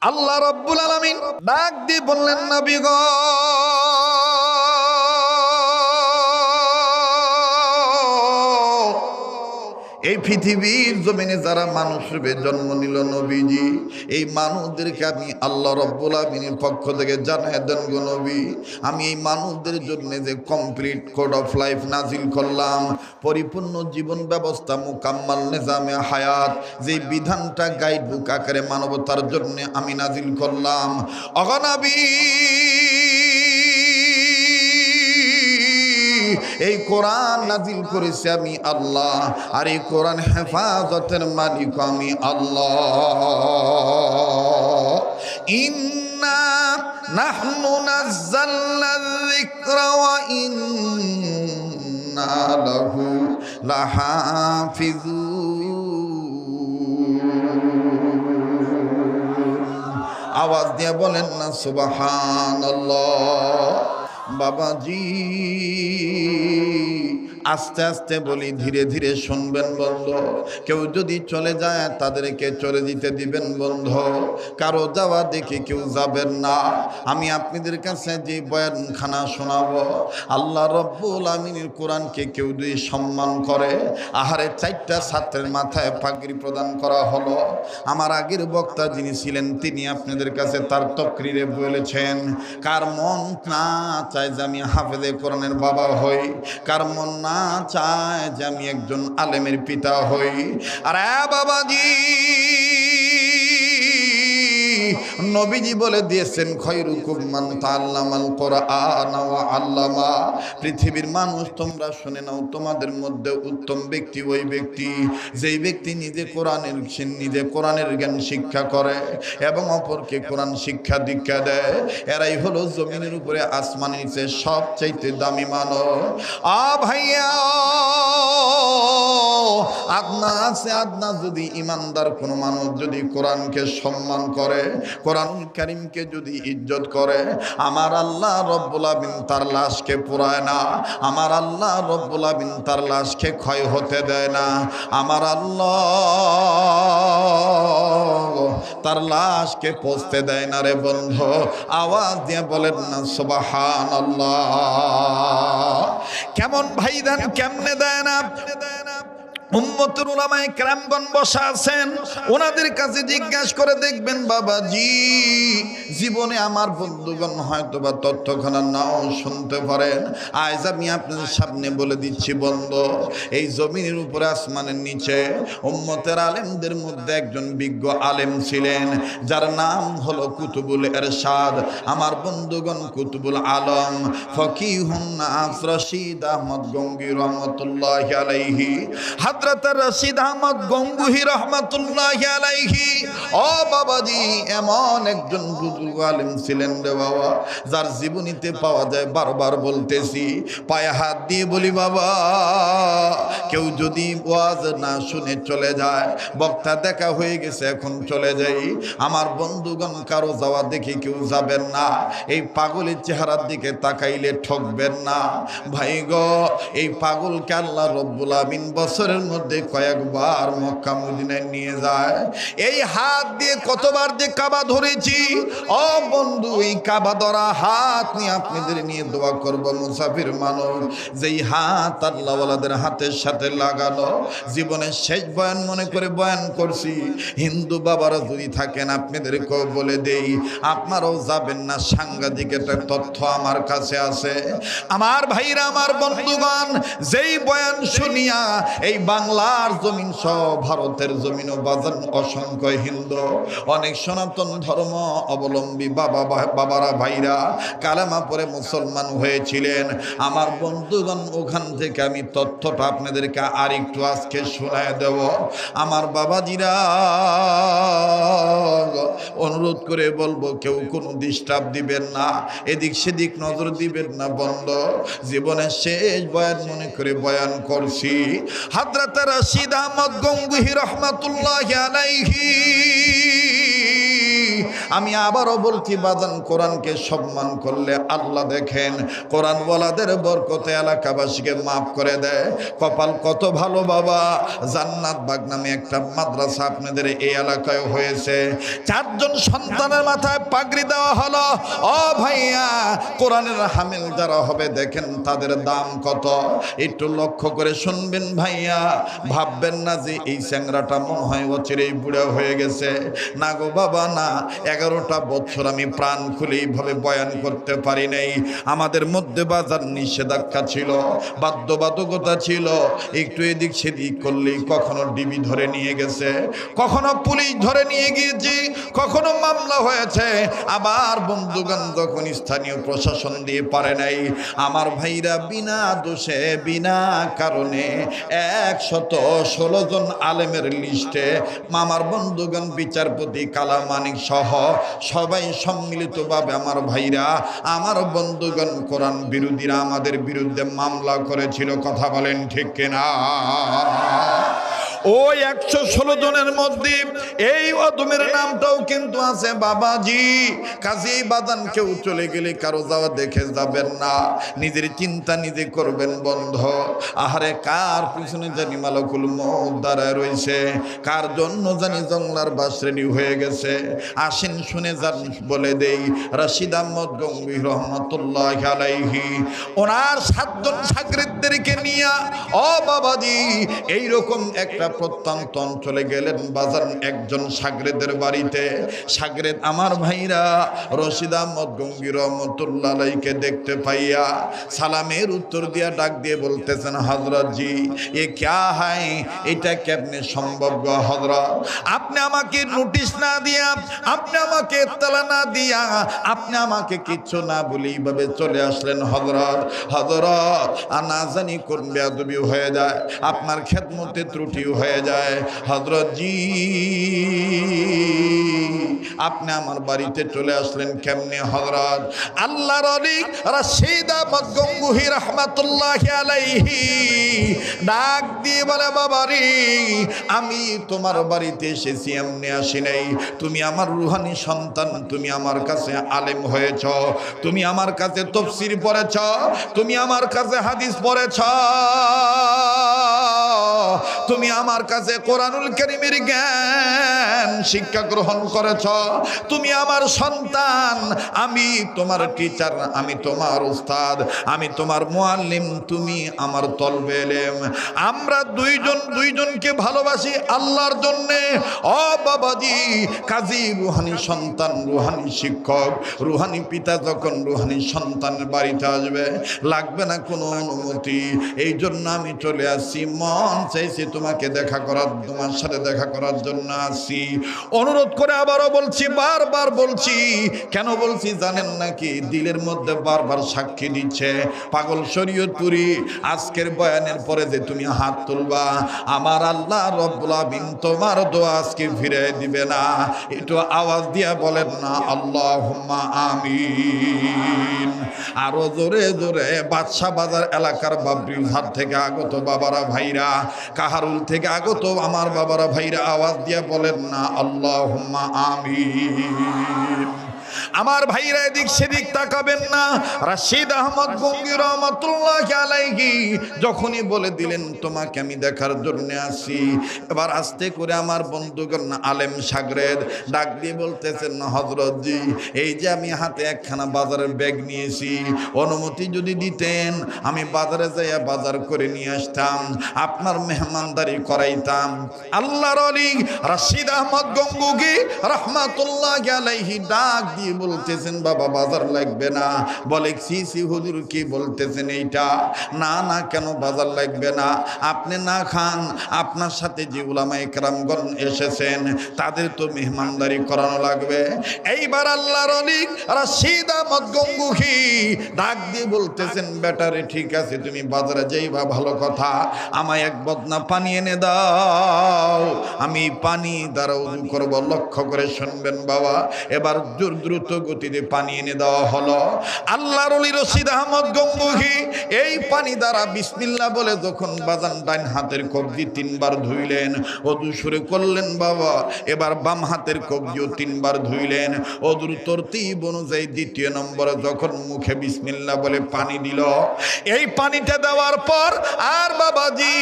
আল্লাহ রাব্বুল আলামিন ডাক দিয়ে বললেন, নবী গো, এই পৃথিবীর জমিনে যারা মানুষ রূপে জন্ম নিল নবীজি, এই মানুষদেরকে আমি আল্লাহ রাব্বুল আলামিনের পক্ষ থেকে জানায় দেন গো নবী, আমি এই মানুষদের জন্য যে কমপ্লিট কোড অফ লাইফ নাজিল করলাম, পরিপূর্ণ জীবন ব্যবস্থা, মুকাম্মাল নিজামে হায়াত, যে বিধানটা গাইড বুক আকারে মানবতার জন্য আমি নাজিল করলাম, ওগো নবী, এই কোরআন নাজিল করেছি আমি আল্লাহ, আর এই কোরআন হেফাজতের মালিক আমি আল্লাহ। ইন্না নাহনু নাযালনা যিকরা ওয়া ইন্না লাহু লাহাফিজুন। আওয়াজ দিয়ে বলেন না সুবহানাল্লাহ। বাবাজি, আস্তে আস্তে বলি, ধীরে ধীরে শুনবেন বন্ধু। কেউ যদি চলে যায় তাদেরকে চলে দিতে দিবেন বন্ধু, কারো যাওয়া দেখে কেউ যাবেন না। আমি আপনাদের কাছে যে বয়ানখানা শোনাবো, আল্লাহ রাব্বুল আমিনের কোরআনকে কেউ যদি সম্মান করে, আহারে 4টা ছাত্রের মাথায় পাগড়ি প্রদান করা হলো। আমার আগের বক্তা যিনি ছিলেন তিনি আপনাদের কাছে তার তকরিরে বলেছেন, কার মন না চায় যে আমি হাফেজে কোরআনের বাবা হই, কার মন না চায় যে আমি একজন আলেমের পিতা হই। আরে বাবাজি, নবীজি বলে দিয়েছেন, খয়রুকুম মান তাআল্লামাল কোরআন ওয়া আল্লামা। পৃথিবীর মানুষ তোমরা শুনে নাও, তোমাদের মধ্যে উত্তম ব্যক্তি ওই ব্যক্তি যেই ব্যক্তি নিজে কোরআনের জ্ঞান শিক্ষা করে এবং অপরকে কোরআন শিক্ষা দীক্ষা দেয়। এরাই হলো জমিনের উপরে আসমানের নিচে সবচাইতে দামি মানব। ভাইয়া, আদনা যদি ইমানদার কোনো মানুষ যদি কোরআনকে সম্মান করে, কোরআনুল কারীমকে যদি ইজ্জত করে, আমার আল্লাহ রব্বুল আমিন তার লাশকে পোড়ায় না, আমার আল্লাহ রব্বুল আমিন তার লাশকে ক্ষয় হতে দেয় না, আমার আল্লাহ তার লাশকে পচতে দেয় না রে বন্ধু। আওয়াজ দিয়ে বলেন না সুবহানাল্লাহ। কেমন ভাইদান, কেমনে দেয় না? উম্মতুল উলামায়ে কেরামগণ বসা আছেন, ওনাদের কাছে জিজ্ঞাসা করে দেখবেন বাবাজি, জীবনে আমার বন্ধুগণ হয়তো বা তথ্যখানা নাও শুনতে পারেন। আজ আমি আপনাদের সামনে বলে দিচ্ছি বন্ধু, এই জমিনের উপরে আসমানের নিচে উম্মতের আলেমদের মধ্যে একজন বিজ্ঞ আলেম ছিলেন, যার নাম হলো কুতুবুল ইরশাদ। আমার বন্ধুগণ, কুতুবুল আলম ফকিহুন নাস রশিদ আহমদ গঙ্গোহী রহমাতুল্লাহি আলাইহি, হযরত রশিদ আহমদ গঙ্গোহী রহমাতুল্লাহি আলাইহি, ও বাবাজি, এমন একজন বুজুর্গ আলেম ছিলেন রে বাবা, যার জীবনীতে পাওয়া যায়, বারবার বলতেছি, পায়ে হাত দিয়ে বলি বাবা, কেউ যদি ওয়াজ না শুনে চলে যায়, বক্তা দেখা হয়ে গেছে এখন চলে যাই, আমার বন্ধুগণ কারো যাওয়া দেখে কেউ যাবেন না, এই পাগলের চেহারার দিকে তাকাইলে ঠকবেন না। ভাই গো, এই পাগলকে আল্লাহ রব্বুল আমিন বছরের মধ্যে কয়েকবার মক্কা মদিনায় নিয়ে যায়। এই হাত দিয়ে কতবার যে কাবা ধরেছি, ও বন্ধু, এই কাবা ধরা হাত নিয়ে আপনাদের নিয়ে দোয়া করব। মুসাফির মানুষ, যেই হাত আল্লাহ ওয়ালাদের হাতের সাথে লাগানো, জীবনের শেষ বয়ান মনে করে বয়ান করছি। হিন্দু বাবারা যদি থাকেন আপনাদেরকেও বলে দেই, আপনারাও যাবেন না, সাংঘাতিক একটা তথ্য আমার কাছে আছে। আমার ভাইরা, আমার বন্ধুগণ, যেই বয়ান শুনিয়া এই বাংলার জমিন সহ ভারতের জমিনও বাজান অসংখ্য হিন্দু, অনেক সনাতন ধর্ম অবলম্বী বাবারা ভাইরা কালেমা পড়ে মুসলমান হয়েছিলেন। আমার বন্ধুগণ, ওখান থেকে আমি তথ্যটা আপনাদেরকে আরেকটু আজকে শোনায় দেব। আমার বাবাজিরা, অনুরোধ করে বলবো, কেউ কোনো ডিস্টার্ব দিবেন না, এদিক সেদিক নজর দিবেন না বন্ধ। জীবনের শেষ বয়ান মনে করে বয়ান করছি। হযরত রশিদ আহমদ গঙ্গোহী রহমাতুল্লাহি আলাইহি আমি আবারও বলছি বাজান, কোরআনকে সম্মান করলে আল্লাহ দেখেন কোরআনওয়ালাদের বরকতে এলাকাবাসীকে মাফ করে দেয়। কপাল কত ভালো বাবা, জান্নাত বাগ নামে একটা মাদ্রাসা আপনাদের এই এলাকায় হয়েছে। 4 জন সন্তানের মাথায় পাগড়ি দেওয়া হলো। ও ভাইয়া, কোরআনের হামিল যারা হবে দেখেন তাদের দাম কত, একটু লক্ষ্য করে শুনবেন ভাইয়া। ভাববেন না যে এই চ্যাংরাটা মনে হয় অচিরেই বুড়া হয়ে গেছে। না গো বাবা না, 11টা বছর আমি প্রাণ খুলে এইভাবে বয়ান করতে পারি নাই। আমাদের মধ্যে বাজার নিষেধাজ্ঞা ছিল, বাধ্যবাধকতা ছিল। একটু এদিক সেদিক করলেই কখনো ডিবি ধরে নিয়ে গেছে, কখনো পুলিশ ধরে নিয়ে গিয়েছি, কখনো মামলা হয়েছে। আবার বন্ধুগণ যখন স্থানীয় প্রশাসন দিয়ে পারে নাই, আমার ভাইরা বিনা দোষে বিনা কারণে 116 জন আলেমের লিস্টে আমার বন্ধুগণ বিচারপতি কালা মানিক সহ সবাই সম্মিলিতভাবে আমার ভাইরা, আমার বন্ধুগণ কোরআন বিরোধীরা আমাদের বিরুদ্ধে মামলা করেছিল। কথা বলেন ঠিক কিনা? ওই 116 জনের মধ্যে এই অদমের নামটাও কিন্তু আছে বাবাজি। কাজী বাদান কেউ চলে গেলে কারো যাওয়া দেখে যাবেন না, নিজের চিন্তা নিজে করবেন বন্ধ। আহারে কার পিছনে জানি মালাকুল মউত দাঁড়ায় রয়েছে, কার জন্য জানি জংলার বাস রেডি হয়ে গেছে। আসেন শুনে যান বলে দেই, রশিদ আহমদ গঙ্গি রহমতুল্লাহ আলাইহি ওনার 7 জন শাগিরদেরকে নিয়ে ও বাবাজি এইরকম একটা প্রত্যন্ত অঞ্চলে গেলেন বাজার একজন শাগরেদের বাড়িতে। শাগরেদ আমার ভাইরা রশিদ আহমদ গঙ্গি রহমতুল্লাহ আলাইহিকে দেখতে পাইয়া সালামের উত্তর দিয়া ডাক দিয়ে বলতেছেন, হযরত জি এ ক্যা হায়, এটা কেমনে সম্ভব গো হযরত? আপনি আমাকে নোটিশ না দিয়া, আপনি আমাকে ইত্তলা না দিয়া, আপনি আমাকে কিচ্ছু না বলে এইভাবে চলে আসলেন হযরত। হযরত না জানি কোন বেয়াদবি হয়ে যায়, আপনার খেদমতে ত্রুটি হয়ে যায়। হযরত জি আপনি আমার বাড়িতে চলে আসলেন কেমনে হযরত? আল্লাহর ওলি রশিদ আহমদ গঙ্গুহি রাহমাতুল্লাহি আলাইহি ডাক দিয়ে বলে, বাবারি আমি তোমার বাড়িতে এসেছি এমনি আসি নাই। তুমি আমার রুহানি সন্তান, তুমি আমার কাছে আলেম হয়েছ, তুমি আমার কাছে তাফসীর পড়েছ, তুমি আমার কাছে হাদিস পড়েছ, তুমি আমার কাছে কোরআনুল কারীমের জ্ঞান শিক্ষা গ্রহণ করেছ, তুমি আমার সন্তান, আমি তোমার টিচার, আমি তোমার উস্তাদ, আমি তোমার মুআল্লিম, তুমি আমার তলবে ইলম। আমরা দুইজনকে ভালোবাসি আল্লাহর জন্যে। ও বাবাজি, কাজী রুহানি সন্তান, রুহানি শিক্ষক, রুহানি পিতা যখন রুহানি সন্তানের বাড়িতে আসবে লাগবে না কোনো অনুমতি। এই জন্য আমি চলে আসছি, মন চাইছি তোমাকে দেখা করার, তোমার সাথে দেখা করার জন্য আসছি। অনুরোধ করে আবারও বলছি, বারবার বলছি। কেন বলছি জানেন নাকি? দিলের মধ্যে বারবার সাক্ষী দিচ্ছে পাগল শরীয়তপুরী, আজকের বয়ানের পরে যে তুমি হাত তুলবা, আমার আল্লাহ রব্বুল আমিন তোমার দোয়া আজকে ফিরে দিবে না। একটু আওয়াজ দিয়া বলেন না আল্লাহুম্মা আমিন। আরো জোরে জোরে। বাদশা বাজার এলাকার বাবরির হাট থেকে আগত বাবারা ভাইরা, কাহারুল থেকে আগত আমার বাবারা ভাইরা আওয়াজ দিয়া বলেন না আল্লাহুম্মা আমিন। আমার ভাইরা এদিক সেদিক তাকাবেন না। রশিদ আহমদ গঙ্গি রহমতুল্লাহি আলাইহি যখনই বলে দিলেন তোমাকে আমি দেখার জন্য আসি, এবার আস্তে করে আমার বন্ধুগণ আলেম শাগরেদ ডাক দিয়ে বলতেছেন, হযরত জি এই যে আমি হাতে একখানা বাজারের ব্যাগ নিয়েছি, অনুমতি যদি দিতেন আমি বাজারে যাইয়া বাজার করে নিয়ে আসতাম, আপনার মেহমানদারি করাইতাম। আল্লাহর ওলি রশিদ আহমদ গঙ্গুহি রহমাতুল্লাহি আলাইহি ডাক দিয়ে বলতেছেন, বাবা বাজার লাগবে না। বলে সি হুজুর কি বলতেছেন এইটা? না না, কেন বাজার লাগবে না? আপনি না খান, আপনার সাথে যে উলামায়ে কেরামগণ এসেছেন তাদের তো মেহমানদারি করানো লাগবে। এইবার আল্লাহর ওলি রশিদ আহমদ গঙ্গুহি ডাক দিয়ে বলতেছেন, বেটারে ঠিক আছে তুমি বাজারে যাইবা ভালো কথা, আমায় এক বদনা পানি এনে দাও, আমি পানি দ্বারা উযু করব। লক্ষ্য করে শুনবেন বাবা, এবার দ্রুত দ্রুত গতিতে পানি এনে দেওয়া হলো। আল্লাহর ওলি রশিদ আহমদ গঙ্গুহি এই পানি দ্বারা বিসমিল্লাহ বলে যখন বাজান ডান হাতের কবজি 3 বার ধুইলেন, ওযু শুরু করলেন বাবা। এবার বাম হাতের কবজিও 3 বার ধুইলেন। ওযুর তরতিব অনুযায়ী দ্বিতীয় নম্বরে যখন মুখে বিসমিল্লাহ বলে পানি দিল, এই পানিটা দেওয়ার পর আর বাবাজি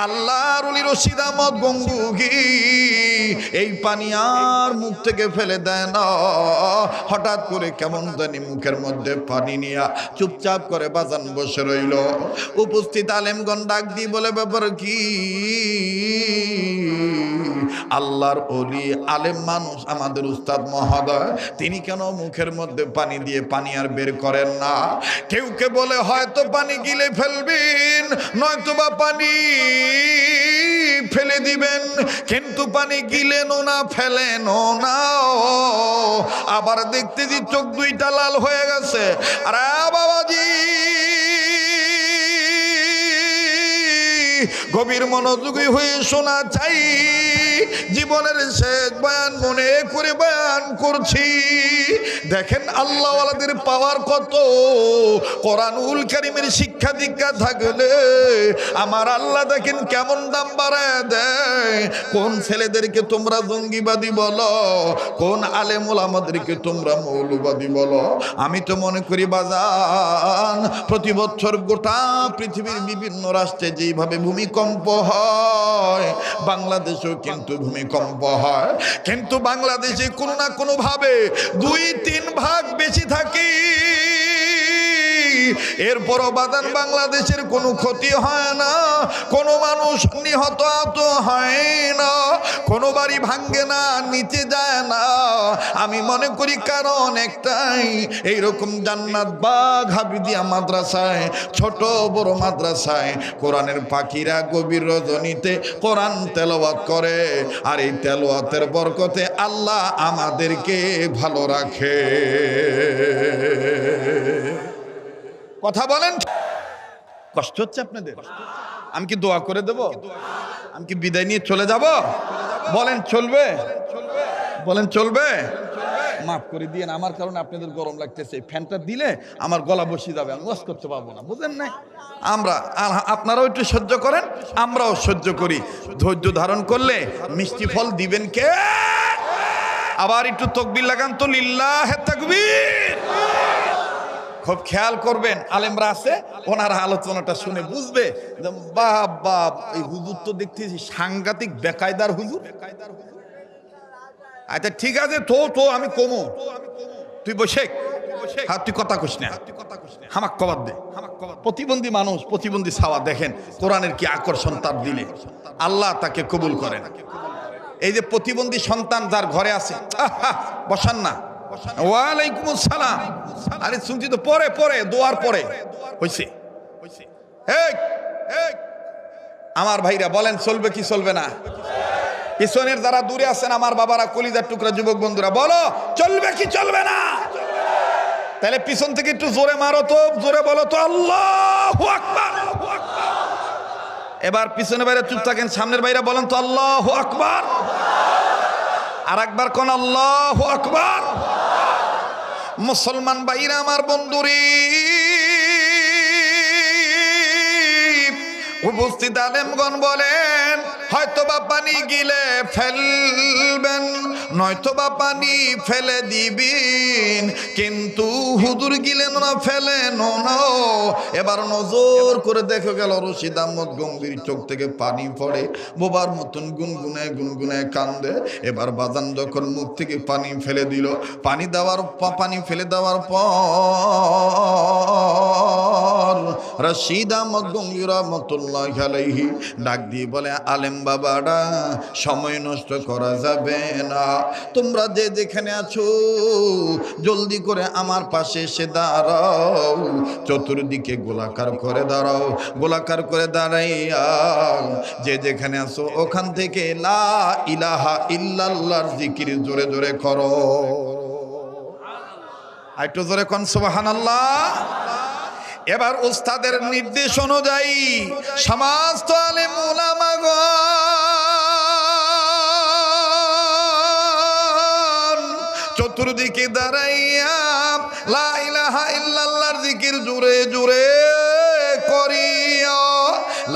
আল্লাহর ওলি রশিদ আহমদ গঙ্গুহি এই পানি আর মুখ থেকে ফেলে দেয় না। হঠাৎ করে কেমন জানি মুখের মধ্যে পানি নিয়া চুপচাপ করে বাজান বসে রইল। উপস্থিত আলেমগণ ডাক দিয়ে বলে, ব্যাপার কি? আল্লাহর ওলি আলেম মানুষ, আমাদের উস্তাদ মহোদয়, তিনি কেন মুখের মধ্যে পানি দিয়ে পানি আর বের করেন না? কেউ কে বলে হয়তো পানি গিলে ফেলবেন, নয়তো বা পানি ফেলে দিবেন, কিন্তু পানি গিলেনও না ফেলেনও না। আবার দেখতে যে চোখ দুইটা লাল হয়ে গেছে। আরে বাবাজি গভীর মনোযোগী হয়ে শোনা চাই। জীবনের শেষ বয়ান মনে করে বয়ান করছি। দেখেন আল্লাহওয়ালাদের পাওয়ার কত। কোরআনুল কারীমের শিক্ষা দীক্ষা থাকলে আমার আল্লাহ দেখেন কেমন দাম বাড়ায় দেয়। কোন ছেলেদেরকে তোমরা জঙ্গিবাদী বলো, কোন আলেম ওলামাদেরকে তোমরা মৌলবাদী বলো। আমি তো মনে করি বাজান, প্রতি বছর গোটা পৃথিবীর বিভিন্ন রাষ্ট্রে যেইভাবে ভূমিকম্প হয়, বাংলাদেশেও কিন্তু ভূমিকম্প হয়। কিন্তু বাংলাদেশে কোনো না কোনো ভাবে 2-3 ভাগ বেশি থাকে। এরপরও বাদান বাংলাদেশের কোনো ক্ষতি হয় না, কোনো মানুষ নিহত আহত হয় না, কোনো বাড়ি ভাঙ্গে না, নিচে যায় না। আমি মনে করি কারণ একটাই, এইরকম জান্নাত বাগ হাফিজিয়া মাদ্রাসায়, ছোট বড় মাদ্রাসায় কোরআনের পাখিরা গভীর রজনীতে কোরআন তেলাওয়াত করে। আর এই তেলাওয়াতের বরকতে আল্লাহ আমাদেরকে ভালো রাখে। কথা বলেন, কষ্ট হচ্ছে আপনাদের? আমি কি দোয়া করে দেব? আমি কি বিদায় নিয়ে চলে যাব? বলেন চলবে? বলেন চলবে? মাফ করে দিয়েন, আমার কারণে আপনাদের গরম লাগতেছে। ফ্যানটা দিলে আমার গলা বসিয়ে যাবে, আমি ওয়াজ করতে পারবো না, বুঝেন না? আপনারাও একটু সহ্য করেন, আমরাও সহ্য করি। ধৈর্য ধারণ করলে মিষ্টি ফল দিবেন কে? আবার একটু তাকবীর লাগান তো, লিল্লাহে তাকবীর। খুব খেয়াল করবেন, আলেমরা আছে, ওনারা আলোচনাটা শুনে বুঝবে বাপ বাপ এই হুজুর তো দেখতেছি সাংঘাতিক বেকায়দার হুজুর। আচ্ছা ঠিক আছে, তো আমি কমো, তুই বসে তুই কথা কইস না, হামাক কবাদ দে। প্রতিবন্ধী মানুষ, প্রতিবন্ধী ছাওয়া, দেখেন কোরআনের কি আকর্ষণ তার দিলে, আল্লাহ তাকে কবুল করেন। এই যে প্রতিবন্ধী সন্তান যার ঘরে আছে, বসান না। ওয়ালাইকুম আসসালাম। আরে শুনছি তো, পরে পরে দোয়ার পরে হইছে। আমার ভাইরা বলেন চলবে কি চলবে না? পিছনের যারা দূরে আছেন আমার বাবারা, কলিজার টুকরা যুবক বন্ধুরা, বলো চলবে কি চলবে না? তাহলে পিছন থেকে একটু জোরে মারো তো, জোরে বলো তো আল্লাহু আকবার। এবার পিছনের বাইরে চুপ থাকেন, সামনের বাইরে বলেন তো আল্লাহু আকবার। আর একবার কোন আল্লাহু আকবার। মুসলমান ভাইরা আমার বন্ধুরে, উপস্থিত আলেমগণ বলেন, হয়তোবা পানি গিলে ফেলবেন, নয়তোবা পানি ফেলে দিবেন, কিন্তু হুজুর গিলেন না, ফেলেন না। এবার নজর করে দেখে গেল রশিদ আহমদ গম্ভীর চোখ থেকে পানি পড়ে, বোবার মতন গুনগুনায় গুনগুনায় কান্দে। এবার বাজান যখন মুখ থেকে পানি ফেলে দিল, পানি ফেলে দেওয়ার পর রশিদ আহমদ গম্ভীর রহমতুল্লাহি আলাইহি ডাক দিয়ে বলে, আলেম বাবারা, সময় নষ্ট করা যাবে না। তোমরা যে যেখানে আছো জলদি করে আমার পাশে এসে দাঁড়াও, চতুর্দিকে গোলাকার করে দাঁড়াও। গোলাকার করে দাঁড়াইয়া যে যেখানে আছো ওখান থেকে লা ইলাহা ইল্লাল্লাহর জিকির জোরে জোরে করো। একটু জোরে কোন সুবহানাল্লাহ। এবার উস্তাদের নির্দেশ অনুযায়ী সমস্ত আলেম উলামাগণ চতুর্দিকে দাঁড়াইয়া লা ইলাহা ইল্লাল্লাহর জিকির জোরে জোরে করিয়া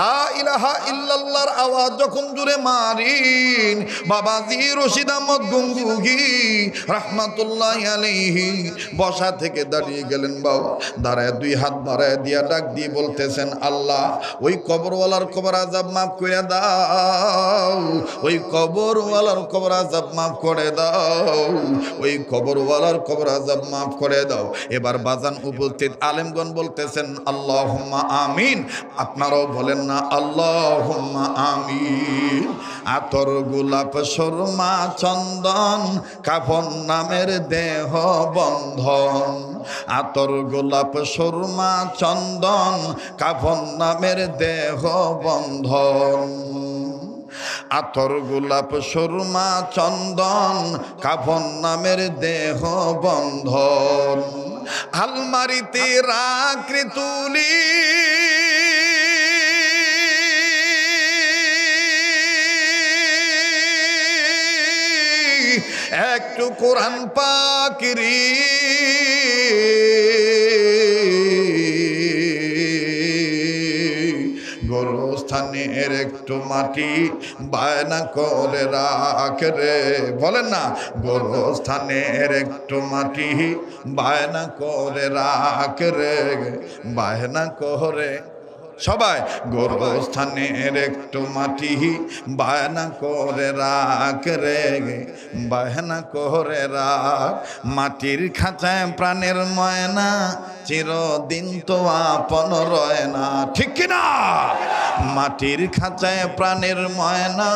লা ইলাহা ইল্লাল্লাহর আওয়াজ যখন জোরে মারিন বাবাজি রশিদ আহমদ গঙ্গুহি রাহমাতুল্লাহি আলাইহি বসা থেকে দাঁড়িয়ে গেলেন। বাবা দাঁড়ায় দুই হাত বাড়ায় দিয়া ডাক দিয়ে বলতেছেন, আল্লাহ ওই কবরওয়ালার কবর আযাব মাফ করে দাও, ওই কবরওয়ালার কবর আযাব মাফ করে দাও, ওই কবরওয়ালার কবর আযাব মাফ করে দাও। এবার বাজান উপস্থিত আলেমগণ বলতেছেন আল্লাহুম্মা আমিন। আপনারাও বলেন না আল্লাহুম্মা আমিন। আতর গোলাপ সুরমা চন্দন কাফন নামের দেহ বন্ধন, আতর গোলাপ সুরমা চন্দন কাফন নামের দেহ বন্ধন, আতর গোলাপ সুরমা চন্দন কাফন নামের দেহ বন্ধন, আলমারিতে রাখে তুলি একটু কোরআন পাকেরি গোরস্থানের একটু মাটি বায়না করে রাখ রে। বলেন না, গোরস্থানের একটু মাটি বায়না করে রাখ রে, বায়না করে সবাই গোরস্থানের একটু মাটি বায়না করে রাখ রে, বায়না করে রাখ। মাটির খাঁচায় প্রাণের ময়না চিরদিন তো আপন রয় না, ঠিক কিনা? মাটির খাঁচায় প্রাণের ময়না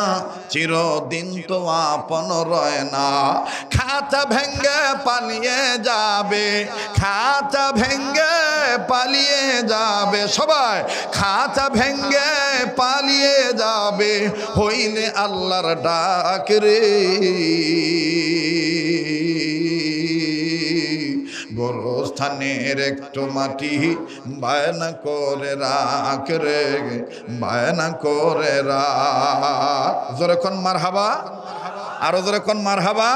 চিরদিন তো আপন রয় না, খাঁচা ভেঙ্গে পালিয়ে যাবে, খাঁচা ভেঙ্গে পালিয়ে যাবে সবাই, খাঁচা ভেঙ্গে পালিয়ে যাবে হইলে আল্লাহর ডাক রে। গোরস্থানের একটু মাটি বায়না করে রাখ রে, বায়না করে রাখ। জোরে কোন মারহাবা, আরো জোরে কোন মারহাবা।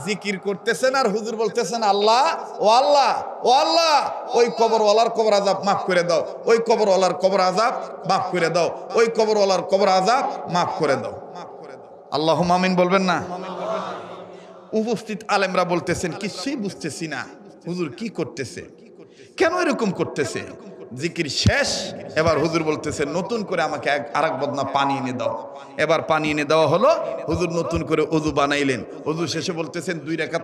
জিকির করতেছেন আর হুজুর বলতেছেন আল্লাহ ও আল্লাহ ও আল্লাহ ওই কবরওয়ালার কবর আযাব মাফ করে দাও, ওই কবরওয়ালার কবর আযাব মাফ করে দাও, ওই কবরওয়ালার কবর আযাব মাফ করে দাও। আল্লাহুম্মা আমিন বলবেন না? উপস্থিত আলেমরা বলতেছেন কিছুই বুঝতেছি না, হুজুর কি করতেছে, কেন এরকম করতেছে? জিকির শেষ, এবার হুজুর বলতেছেন নতুন করে আমাকে আরেক বদনা পানি এনে দাও। এবার পানি এনে দেওয়া হলো, হুজুর নতুন করে ওযু বানাইলেন। ওযু শেষে বলতেছেন 2 রাকাত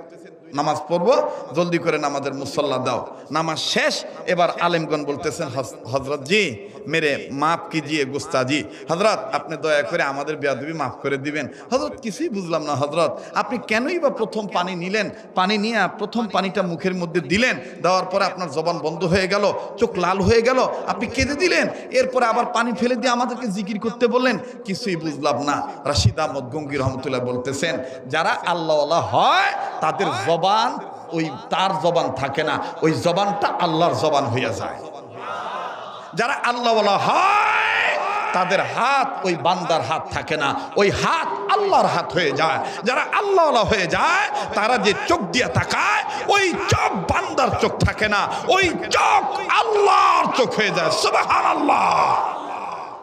নামাজ পড়বো, জলদি করে নামাজের মুসল্লা দাও। নামাজ শেষ, এবার আলেমগণ বলতেছেন হযরত জি মেরে মাফ কিজিয়ে গুস্তাজি, হযরত আপনি দয়া করে আমাদের বেয়াদবি মাফ করে দিবেন। হযরত কিছুই বুঝলাম না হযরত, আপনি কেনই বা প্রথম পানি নিলেন, পানি নিয়ে প্রথম পানিটা মুখের মধ্যে দিলেন, দেওয়ার পরে আপনার জবান বন্ধ হয়ে গেল, চোখ লাল হয়ে গেল, আপনি কেঁদে দিলেন, এরপরে আবার পানি ফেলে দিয়ে আমাদেরকে জিকির করতে বললেন, কিছুই বুঝলাম না। রশিদ আহমদ গঙ্গী রহমতুল্লাহ বলতেছেন যারা আল্লাহওয়ালা হয় তাদের জবান ওই তার জবান থাকে না, ওই জবানটা আল্লাহর জবান হইয়া যায়। যারা আল্লাহওয়ালা হয় তাদের হাত ওই বান্দার হাত থাকে না, ওই হাত আল্লাহর হাত হয়ে যায়। যারা আল্লাহওয়ালা হয়ে যায় তারা যে চোখ দিয়ে তাকায় ওই চোখ বান্দার চোখ থাকে না, ওই চোখ আল্লাহর চোখ হয়ে যায়। সুবহানাল্লাহ।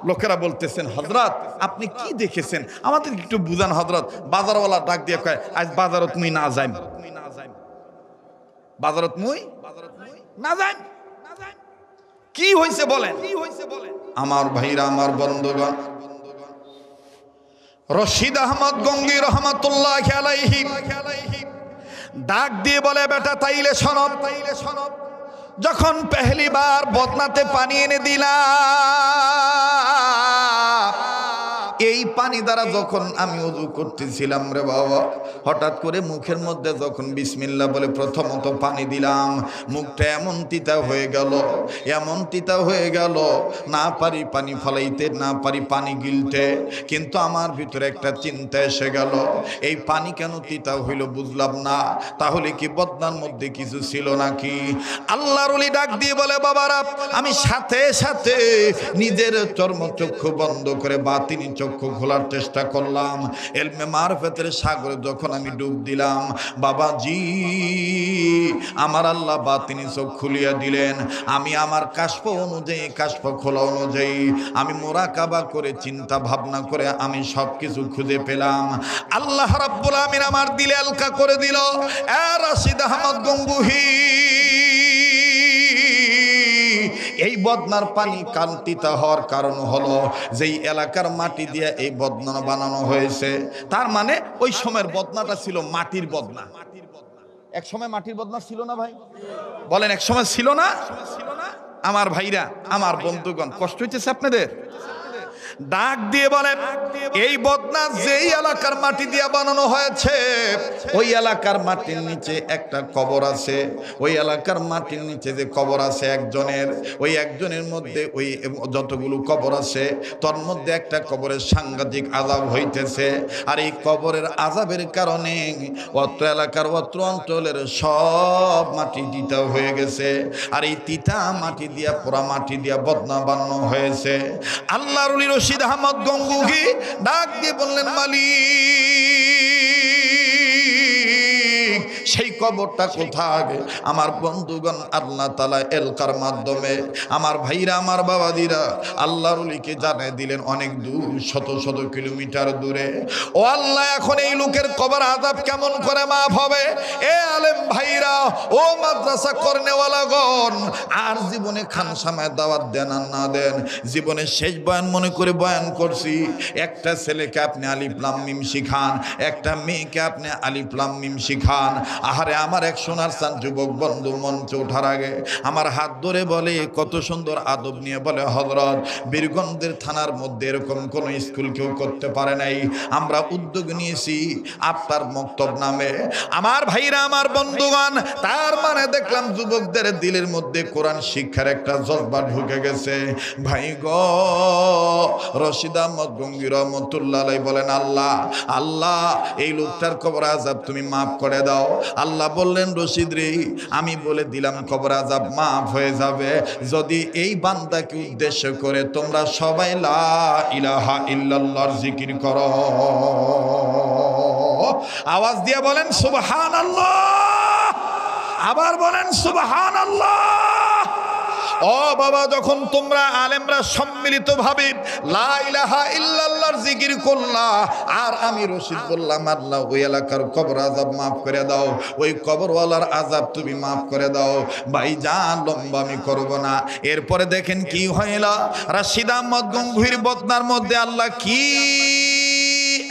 লোকেরা বলতেছেন হযরত আপনি কি দেখেছেন আমাদের একটু বুঝান হযরত। বাজারওয়ালা ডাক দিয়ে কয় আজ বাজারত মুই না যাইম, বাজারত মুই না যাইম। কি হইছে বলেন? আমার ভাইরা, আমার বন্ধুগণ, রশিদ আহমদ গঙ্গী রহমাতুল্লাহি আলাইহি ডাক দিয়ে বলে বেটা তাইলে শোনো, যখন পহেলি বার বদনাতে পানি এনে দিলাম, এই পানি দ্বারা যখন আমি ওযু করতেছিলাম রে বাবা, হঠাৎ করে মুখের মধ্যে যখন বিসমিল্লাহ বলে প্রথমত পানি দিলাম, মুখটা এমন তিতা হয়ে গেল, এমন তিতা হয়ে গেল, না পারি পানি ফলাইতে, না পারি পানি গিলতে। কিন্তু আমার ভিতরে একটা চিন্তা এসে গেল, এই পানি কেন তিতা হইল বুঝলাম না, তাহলে কি বদনার মধ্যে কিছু ছিল নাকি? আল্লাহর ওলি ডাক দিয়ে বলে বাবারা, আমি সাথে সাথে নিজের চর্মচক্ষু বন্ধ করে বাতিনি চোখ চক্ষু খোলার চেষ্টা করলাম, ইলমে মারফতের সাগরে যখন আমি ডুব দিলাম, বাবাজি আমার আল্লাহ বাতিনি চোখ খুলিয়া দিলেন। আমি আমার কাশফ অনুযায়ী, কাশফ খোলা অনুযায়ী আমি মুরাকাবা করে চিন্তা ভাবনা করে আমি সবকিছু খুঁজে পেলাম। আল্লাহ রাব্বুল আমিন আমার দিলে হালকা করে দিল। রাশিদ আহমদ গঙ্গুহি, এই বদনার পানি কান্তিতা হওয়ার কারণ হলো যেই এলাকার মাটি দিয়ে এই বদনা বানানো হয়েছে, তার মানে ওই সময়ের বদনাটা ছিল মাটির বদনা। এক সময় মাটির বদনা ছিল না ভাই? বলেন এক সময় ছিল না? আমার ভাইরা, আমার বন্ধুগণ, কষ্ট হইতেছে আপনাদের? ডাক দিয়ে বলেন, এই বদনা যেই এলাকার মাটি দিয়ে বানানো হয়েছে, ওই এলাকার মাটির নিচে একটা কবর আছে। ওই এলাকার মাটির নিচে যে কবর আছে একজনের, ওই একজনের মধ্যে ওই যতগুলো কবর আছে তোর মধ্যে একটা কবরের সাংঘাতিক আযাব হইতেছে। আর এই কবরের আযাবের কারণে অত্র এলাকার অত্র অঞ্চলের সব মাটি তিতা হয়ে গেছে। আর এই তিতা মাটি দিয়া, পোড়া মাটি দিয়া বদনা বানানো হয়েছে। আল্লাহর ওলি রশিদ আহমদ গঙ্গুহি ডাক দিয়ে বললেন, মালিক সেই কবরটা কোথায়? আমার বন্ধুগণ, আল্লাহ তাআলা এলকার মাধ্যমে আমার ভাইরা, আমার বাবাদিরা আল্লাহর ওলিকে জানিয়ে দিলেন অনেক দূর, শত শত কিলোমিটার দূরে। ও আল্লাহ, এখন এই লোকের কবর আযাব কেমন করে মাফ হবে? এ আলেম ভাইরা, ও মাদ্রাসা করনেওয়ালাগণ, আর জীবনে খানসামায় দাওয়াত দেন আর না দেন, জীবনের শেষ বয়ান মনে করে বয়ান করছি। একটা ছেলেকে আপনি আলিফ লাম মিম শিখান, একটা মেয়েকে আপনি আলিফ লাম মিম শিখান। আহারে আমার এক সোনার চান যুবক বন্ধু মঞ্চে ওঠার আগে আমার হাত ধরে বলে, কত সুন্দর আদব নিয়ে বলে, হযরত বীরগঞ্জের থানার মধ্যে এরকম কোন স্কুল কেউ করতে পারে নাই, আমরা উদ্যোগ নিয়েছি আপনার মক্তব নামে। আমার ভাইরা, আমার বন্ধুগণ, তার মানে দেখলাম যুবকদের দিলের মধ্যে কোরআন শিক্ষার একটা জজবা ঢুকে গেছে। ভাই গো, রশিদ আহমদ গঙ্গি রহমতুল্লাহ আলাইহি বলেন, আল্লাহ আল্লাহ এই লোকটার কবর আযাব তুমি মাফ করে দাও। আল্লাহ বললেন, রশিদ রে, আমি বলে দিলাম কবর আযাব মাফ হয়ে যাবে যদি এই বান্দাকে উদ্দেশ্য করে তোমরা সবাই লা ইলাহা ইল্লাল্লাহর জিকির করো। আওয়াজ দিয়ে বলেন সুবহানাল্লাহ, আবার বলেন সুবহানাল্লাহ। ও বাবা, যখন তোমরা আলেমরা সম্মিলিতভাবে লা ইলাহা ইল্লাল্লাহর জিকির করলা, আর আমি রশিদ বললাম, আল্লাহ ওই এলাকার কবর আযাব মাফ করে দাও, ওই কবরওয়ালার আযাব তুমি মাফ করে দাও। ভাইজান, লম্বা আমি করব না। এরপরে দেখেন কি হইল। রশিদ আহমদ গঙ্গুহির বদনার মধ্যে আল্লাহ কি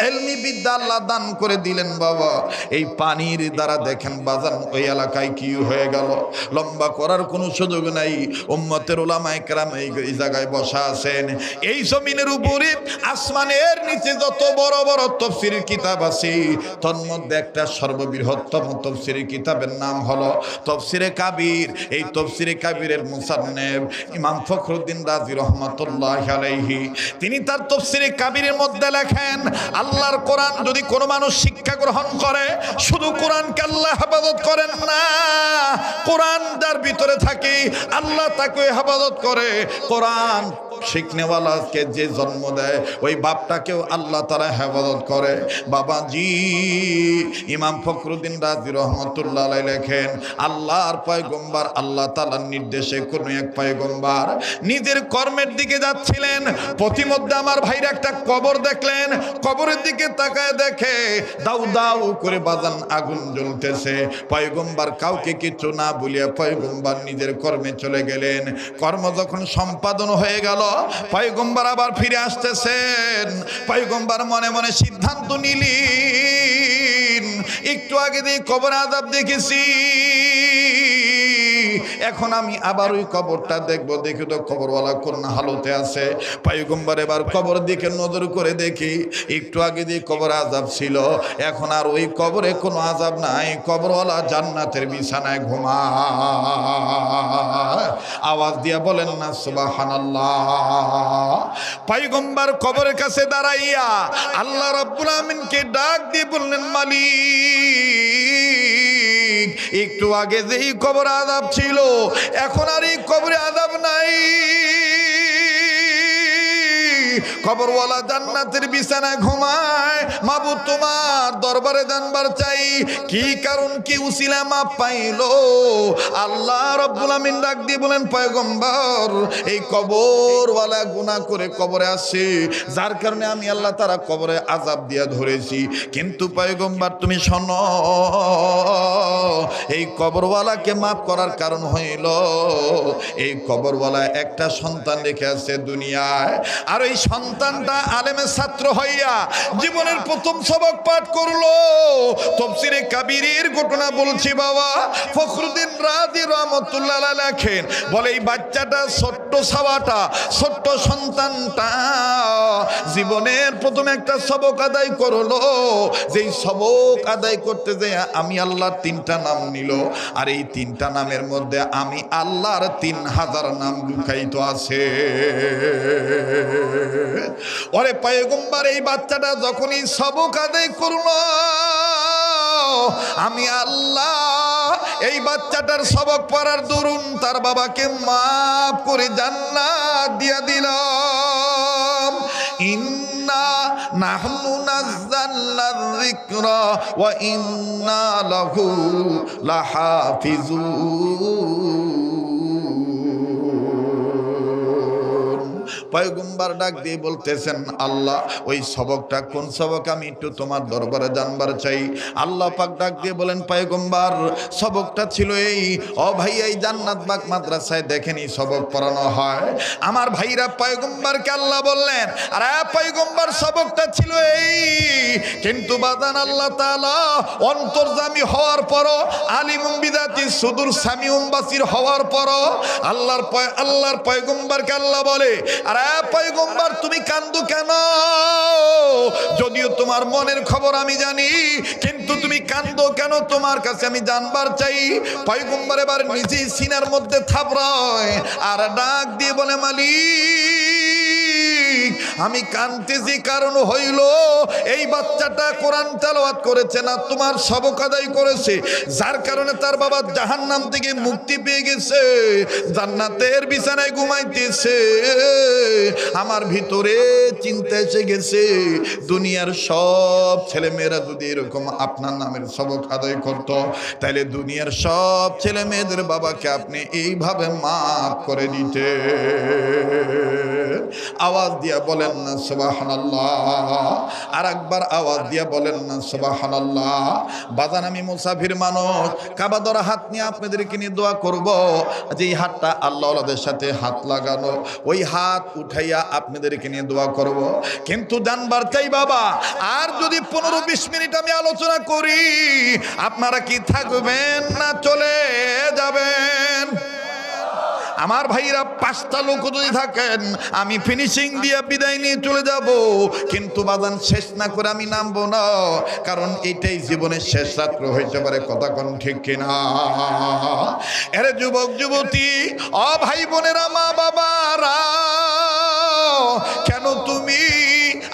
এলমি বিদ্যা আল্লাহ দান করে দিলেন বাবা। এই পানির দ্বারা দেখেন বাজান ওই এলাকায় কি হয়ে গেল। লম্বা করার কোনো সুযোগ নাই। উম্মতের উলামায়ে কেরাম এই জায়গায় বসা আছেন। এই জমিনের উপরে আসমানের নিচে যত বড় বড় তাফসীরের কিতাব আছে, তার মধ্যে একটা সর্ববৃহত্তম তাফসীরের কিতাবের নাম হলো তাফসীরে কাবীর। এই তাফসীরে কাবীরের মুসান্নিফ ইমাম ফখরুদ্দীন রাজি রাহমাতুল্লাহি আলাইহি, তিনি তার তাফসীরে কাবীরের মধ্যে লেখেন, আল্লাহর কোরআন যদি কোনো মানুষ শিক্ষা গ্রহণ করে, শুধু কোরআনকে আল্লাহ হেফাজত করেন না, কোরআন যার ভিতরে থাকে আল্লাহ তাকে হেফাজত করে। কোরআন শিখনেওয়ালাকে যে জন্ম দেয় ওই বাপটাকেও আল্লাহ তাআলা হেফাজত করে। বাবাজি ইমাম ফখরুদ্দীন রাজি রহমতুল্লাহ আলাইহি লেখেন, আল্লাহর পয়গম্বর আল্লাহ তাআলার নির্দেশে কোন এক পয়গম্বর নিজের কর্মের দিকে যাচ্ছিলেন, পথিমধ্যে আমার ভাইরা একটা কবর দেখলেন। কবরের দিকে তাকায় দেখে দাউ দাউ করে বাজান আগুন জ্বলতেছে। পয়গম্বর কাউকে কিছু না বলিয়া পয়গম্বর নিজের কর্মে চলে গেলেন। কর্ম যখন সম্পাদন হয়ে গেল, পয়গম্বর আবার ফিরে আসতেছেন। পয়গম্বর মনে মনে সিদ্ধান্ত নিলেন, একটু আগে দিয়ে কবর আযাব দেখেছি, এখন আমি আবার ওই কবরটা দেখবো, দেখি তো কবরওয়ালা কোন হালতে আছে। পয়গম্বর এবার কবর দিকে নজর করে দেখি, একটু আগে দিয়ে কবর আযাব ছিল, এখন আর ওই কবরে কোনো আযাব নাই, কবরওয়ালা জান্নাতের বিছানায় ঘুমায়। আওয়াজ দিয়া বলেন না সুবহানাল্লাহ। পয়গম্বর কবরের কাছে দাঁড়াইয়া আল্লাহ রাব্বুল আমিনকে ডাক দিয়ে বললেন, মালিক একটু আগে যেই কবর আযাব ছিল, এখন আর এই কবরে আযাব নাই। কবরওয়ালা জান্নাতের বিছানায় ঘুমায়, মাবুদ তোমার দরবারে জানবার চাই কি কারণ কি উসিলা মাপ পাইলো। আল্লাহ রাব্বুল আমিন ডাক দিয়ে বলেন, পয়গম্বর এই কবরওয়ালা গুনাহ করে কবরে আসে, যার কারণে আমি আল্লাহ তারা কবরে আযাব দিয়া ধরেছি। কিন্তু পয়গম্বর তুমি শোনো, এই কবরওয়ালাকে মাফ করার কারণ হইল এই কবরওয়ালা একটা সন্তান রেখে আছে দুনিয়ায়, আর এই সন্তানটা আলেমের ছাত্র হইয়া জীবনের প্রথম সবক পাঠ করলো। তাফসীরে কাবীরের ঘটনা বলছি বাবা, ফখরুদ্দিন রাজি রহমাতুল্লাহ আলাইহি লেখেন, বলে এই বাচ্চাটা ছোট্ট সাওয়াটা ছোট্ট সন্তানটা জীবনের প্রথম একটা সবক আদায় করলো। যেই সবক আদায় করতে যে আমি আল্লাহর 3টা নাম নিল, আর এই 3টা নামের মধ্যে আমি আল্লাহর 3000 নাম লুকায়িত আছে। ওরে পয়গম্বর এই বাচ্চাটা যখনই সবক আদায় করলো, আমি আল্লাহ এই বাচ্চাটার সবক পড়ার দরুন তার বাবাকে মাফ করে জান্নাত দিয়া দিলাম। ইন্না নাহনু নাযালনা যিকরা ওয়া ইন্না লাহু লাহাফিজুন। পয়গম্বর ডাক দিয়ে বলতেছেন, আল্লাহ ওই সবকটা কোন সবক আমি একটু তোমার দরবারে জানবার চাই। আল্লাহ পাক ডাক দিয়ে বলেন, পয়গম্বর সবকটা ছিল এই, ও ভাই এই জান্নাত বাগ মাদ্রাসায় দেখেনি সবক পড়ানো হয়। আমার ভাইরা পয়গম্বরকে আল্লাহ বললেন, আরে পয়গম্বর সবকটা ছিল এই, কিন্তু বাদান আল্লাহ তাআলা অন্তর্যামী হওয়ার পরও আলিমুম বিদাতি সুদূর সামিউম বাসির হওয়ার পরও আল্লাহর পয়গম্বরকে আল্লাহ বলে, আরে পয়গম্বর তুমি কান্দো কেন? যদিও তোমার মনের খবর আমি জানি, কিন্তু তুমি কান্দো কেন তোমার কাছে আমি জানবার চাই। পয়গম্বর এবার নিজেই সিনার মধ্যে থাপড়ায় আর ডাক দিয়ে বলে, মালিক আমি কাঁদতেছি কারণ হইল এই বাচ্চাটা কোরআন তেলাওয়াত করেছে না, তোমার সবক আদায় করেছে, যার কারণে তার বাবা জাহান্নাম থেকে মুক্তি পেয়ে গেছে, জান্নাতের বিছানায় ঘুমাইতেছে। আমার ভিতরে চিন্তা এসে গেছে, দুনিয়ার সব ছেলে মেয়েরা যদি এরকম আপনার নামের সবক আদায় করত, তাহলে দুনিয়ার সব ছেলে মেয়েদের বাবাকে আপনি এইভাবে মাফ করে দিতে। আওয়াজ দিয়া বলেন না সুবহানাল্লাহ, আর একবার আওয়াজ দিয়া বলেন না সুবহানাল্লাহ। বাজান আমি মুসাফির মানুষ, কাবা ধরা হাত নিয়ে আপনাদেরকে নিয়ে দোয়া করব। যে এই হাতটা আল্লাহ ওয়ালাদের সাথে হাত লাগানো, ওই হাত উঠাইয়া আপনাদেরকে নিয়ে দোয়া করব। কিন্তু জানবার চাই বাবা, আর যদি 15-20 মিনিট আমি আলোচনা করি, আপনারা কি থাকবেন না চলে যাবেন? আমার ভাইরা 5টা লোক যদি থাকেন, আমি ফিনিশিং দিয়ে বিদায় নিয়ে চলে যাব, কিন্তু বাজান শেষ না করে আমি নামবো না, কারণ এটাই জীবনের শেষ রাত্র হইতে পারে। কথা কোন ঠিক কিনা? এরে যুবক যুবতী, ও ভাই বোনেরা, মা বাবারা, কেন তুমি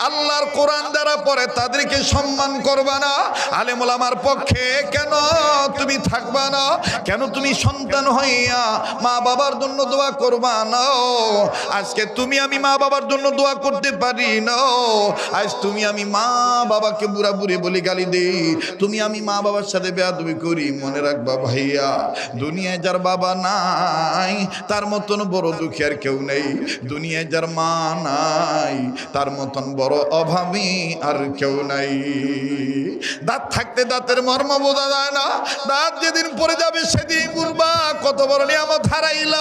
আল্লাহর কোরআন যারা পড়ে তাদেরকে সম্মান করবা না? আলেম ওলামার পক্ষে কেন তুমি থাকবা না? কেন তুমি সন্তান হইয়া মা বাবার জন্য দোয়া করবা না? আজকে তুমি আমি মা বাবার জন্য দোয়া করতে পারি না। আজ তুমি আমি মা বাবাকে বুড়া বুড়ি বলি, গালি দেই, তুমি আমি মা বাবার সাথে বেয়াদবি করি। মনে রাখবা ভাইয়া, দুনিয়ায় যার বাবা নাই তার মতন বড় দুঃখী আর কেউ নেই। দুনিয়ায় যার মা নাই তার মতন বড় অভাবী আর কেউ নাই। দাঁত থাকতে দাঁতের মর্ম বোঝা যায় না, দাঁত যেদিন পড়ে যাবে সেদিন বুঝবা কত বড় নিয়ামত হারাইল।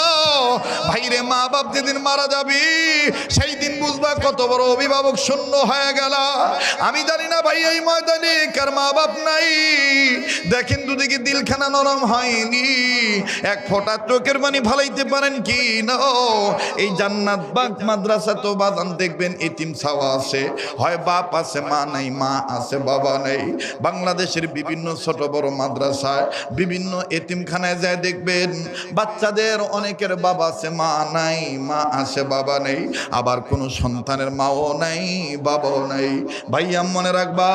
ভাইরে, মা বাপ যেদিন মারা যাবি সেই দিন বুঝবা কত বড় অভিভাবক শূন্য হয়ে গেল। আমি জানি না ভাই এই ময়দানে কার মা বাপ নাই, দেখেন দুদিকে দিলখানা নরম হয়নি, এক ফোঁটা চোখের পানি ফালাইতে পারেন কি না? এই জান্নাত বাগ মাদ্রাসা তো বাদান দেখবেন এতিম ছাওয়া আছে, হয় বাপ আছে মা নাই, মা আছে বাবা নেই। বাংলাদেশের বিভিন্ন ছোট বড় মাদ্রাসায়, বিভিন্ন এতিমখানায় যায় দেখবেন বাচ্চাদের অনেকের বাবা আছে মা নাই, মা আছে বাবা নেই। আবার কোনো সন্তানের মাও নাই, বাবাও নাই। ভাইয়া মনে রাখবা,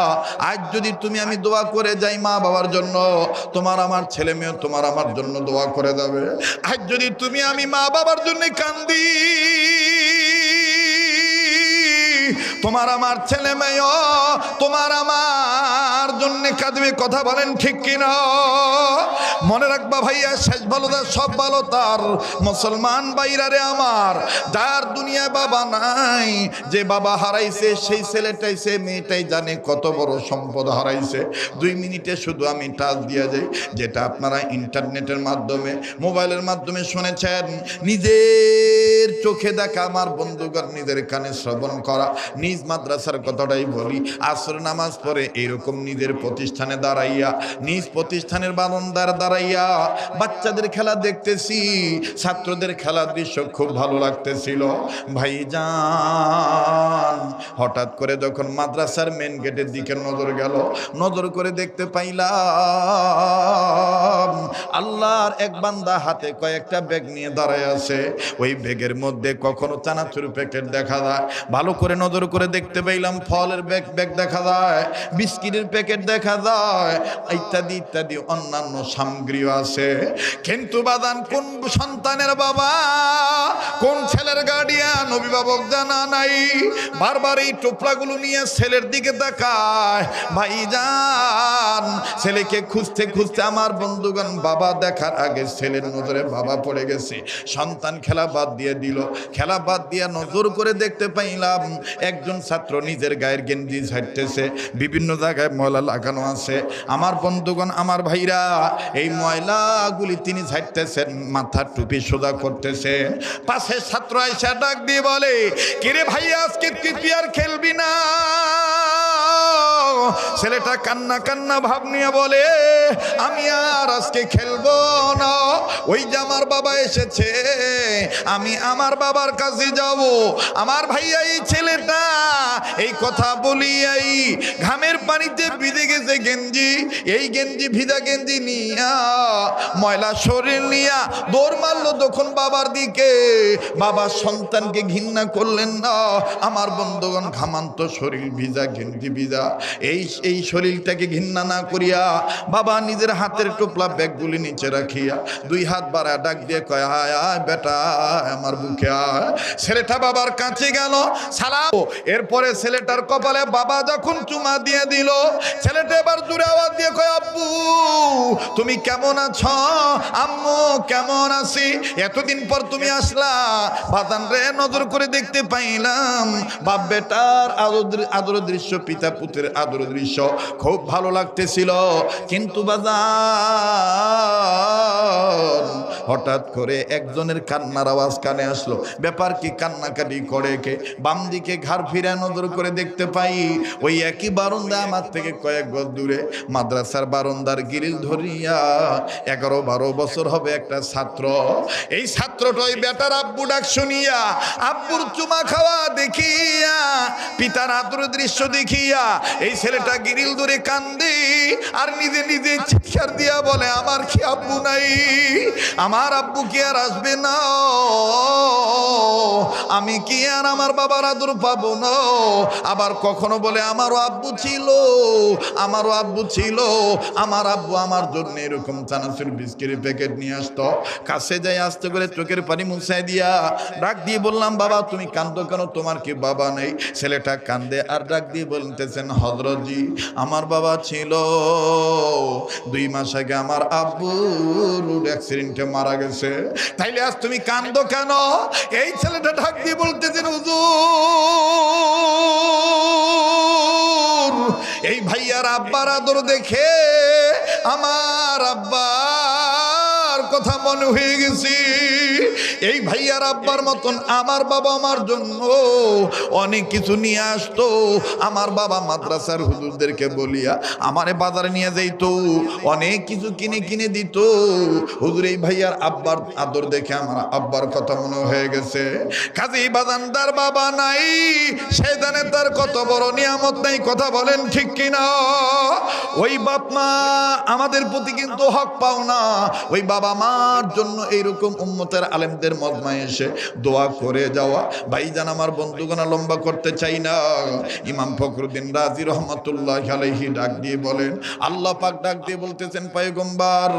আজ যদি তুমি আমি দোয়া করে যাই মা বাবার জন্য, তোমার আমার ছেলে মেয়ে তোমার আমার জন্য দোয়া করে যাবে। আজ যদি তুমি আমি মা বাবার জন্য কান্দি, তোমার আমার ছেলে মেয়েও তোমার আমার জন্য কাঁদবে, কথা বলেন ঠিক কিনা? মনে রাখবা ভাইয়া, শেষ ভালো তার সব ভালো তার। মুসলমান ভাইরা রে আমার, যার দুনিয়ায় বাবা নাই, যে বাবা হারাইছে সেই ছেলেটাই সে মেয়েটাই জানে কত বড় সম্পদ হারাইছে। 2 মিনিটে শুধু আমি টাচ দিয়ে যাই, যেটা আপনারা ইন্টারনেটের মাধ্যমে মোবাইলের মাধ্যমে শুনেছেন, নিজের চোখে দেখা আমার বন্ধুগণ, নিজের কানে শ্রবণ করা, নিজ মাদ্রাসার কথাটাই বলি। আসর নামাজ পড়ে এরকম নিজের প্রতিষ্ঠানে দাঁড়াইয়া, নিজ প্রতিষ্ঠানের বারান্দার দাঁড়াইয়া বাচ্চাদের খেলা দেখতেছি, ছাত্রদের খেলার দৃশ্য খুব ভালো লাগতেছিল। ভাইজান, হঠাৎ করে যখন মাদ্রাসার মেন গেটের দিকে নজর গেল, নজর করে দেখতে পাইলাম আল্লাহর এক বান্দা হাতে কয়েকটা ব্যাগ নিয়ে দাঁড়ায় আছে। ওই ব্যাগের মধ্যে কখনো চানাচুর প্যাকেট দেখা যায়, ভালো করে নজর করে দেখতে পাইলাম ফলের ব্যাগ দেখা যায়, বিস্কিটের প্যাকেট দেখা যায়, ইত্যাদি ইত্যাদি অন্যান্য সামগ্রীও আছে। কিন্তু বাদান কোন সন্তানের বাবা, কোন ছেলের গার্ডিয়ান, অভিভাবক জানা নাই। বারবার এই টোপলাগুলো নিয়ে ছেলের দিকে তাকায়। ভাইজান, ছেলেকে খুঁজতে খুঁজতে আমার বন্ধুগণ বাবা দেখার আগে ছেলের নজরে বাবা পড়ে গেছে। সন্তান খেলা বাদ দিয়ে দিল, খেলা বাদ দিয়ে নজর করে দেখতে পাইলাম একজন ছাত্র নিজের গায়ের গেঞ্জি ঝাড়তেছে, বিভিন্ন জায়গায় ময়লা লাগানো আছে। আমার বন্ধুগণ, আমার ভাইরা, এই ময়লাগুলি তিনি ঝাড়তেছেন, মাথার টুপি সোজা করতেছেন। পাশে ছাত্র আইসা ডাক দিয়ে বলে, কিরে ভাইয়া, আজকে তুই আর খেলবি না? ছেলেটা কান্না কান্না ভাব নিয়ে বলে, আমি আর আজকে খেলবো না, ওই যে আমার বাবা এসেছে, আমি আমার বাবার কাছে যাব। আমার ভাইয়া, এই ছেলেটা এই কথা বলিয়াই ঘামের পানিতে ভিজে গেছে গেঞ্জি, এই গেঞ্জি ভিজা গেঞ্জি নিয়া, ময়লা শরীর নিয়া দৌড় মারলো তখন বাবার দিকে। বাবা সন্তানকে ঘৃণা করলেন না। আমার বন্ধুগণ, ঘামান্ত শরীর ভিজা, গেঞ্জি ভিজা, এই শরীরটাকে ঘৃণা না করিয়া বাবা নিজের হাতের টোপলা ব্যাগগুলি নিচে রাখিয়া 2 হাত বাড়া ডাক দিয়ে কয়, আয় আয় বেটা, আমার বুকে আয়। ছেলেটা বাবার কাছে গেল, সালাম। এরপরে ছেলেটার কপালে বাবা যখন চুমা দিয়ে দিল, ছেলেটা এবার জোরে আওয়াজ দিয়ে কয়, আব্বু তুমি কেমন আছো? আম্মু কেমন আছি? এতদিন পর তুমি আসলা। বাজান রে, নজর করে দেখতে পাইলাম বাপ বেটার আদর দৃশ্য, পিতা পুত্রের আদর দৃশ্য খুব ভালো লাগতেছিল। কিন্তু বাজান, হঠাৎ করে একজনের কান্নার আওয়াজ কানে আসলো। ব্যাপার কি? কান্নাকাটি করে কে? বাম দিকে ঘাড় ফিরে নজর করে দেখতে পাই ওই একই বারান্দা আমার থেকে কয়েক গজ দূরে, মাদ্রাসার বারান্দার গ্রিল ধরিয়া 11-12 বছর হবে একটা ছাত্র। এই ছাত্রটা ওই বেটার আব্বু ডাক শুনিয়া, আব্বুর চুমা খাওয়া দেখিয়া, পিতার আদর দৃশ্য দেখিয়া এই ছেলেটা গ্রিল ধরে কান্দে আর নিজে নিজে চিৎকার দিয়া বলে, আমার কি আব্বু নাই? আমার আব্বু কি আর আসবে না? আমি কি আর আমার বাবার আদর পাবো না? আবার কখনো বলে, আমারও আব্বু ছিল, আমারও আব্বু ছিল, আমার আব্বু আমার জন্য এরকম চানাচুর বিস্কিটের প্যাকেট নিয়ে আসতো। কাছে যাই আস্তে করে চোখের পানি মুছাই দিয়া ডাক দিয়ে বললাম, বাবা তুমি কান্দো কেন? তোমার কি বাবা নেই? ছেলেটা কান্দে আর ডাক দিয়ে বলতেছেন, হযরতজি আমার বাবা ছিল, 2 মাস আগে আমার আব্বু রোড অ্যাক্সিডেন্টে মারা গেছে। তাইলে আজ তুমি কান্দো কেন? এই ছেলেটা ডাক দিয়ে বলতেছেন, হুজুর এই ভাইয়ার আব্বার আদর দেখে আমার আব্বার কথা মনে হয়ে গেছে। এই ভাইয়ার আব্বার মতন আমার বাবা আমার জন্য অনেক কিছু নিয়ে আসতো। আমার বাবা মাদ্রাসার হুজুরদেরকে বলিয়া আমারে বাজারে নিয়ে যাইতো, অনেক কিছু কিনে কিনে দিত। হুজুর এই ভাইয়ার আব্বার আদর দেখে আমার আব্বার কথা মনে হয়ে গেছে। কাজী বাজানদার বাবা নাই, সে জানে তার কত বড় নিয়ামত নাই, কথা বলেন ঠিক কিনা? ওই বাপ মা আমাদের প্রতি কিন্তু হক পাও না, ওই বাবা আমার জন্য এইরকম উম্মতের আলেমদের মজমায় এসে দোয়া করে যাওয়া। ভাইজান আমার বন্ধুগণ, লম্বা করতে চাই না। ইমাম ফখরুদ্দিন রাজি রহমতুল্লাহ আলাইহি ডাক দিয়ে বলেন, আল্লাহ পাক ডাক দিয়ে বলতেছেন, পয়গম্বর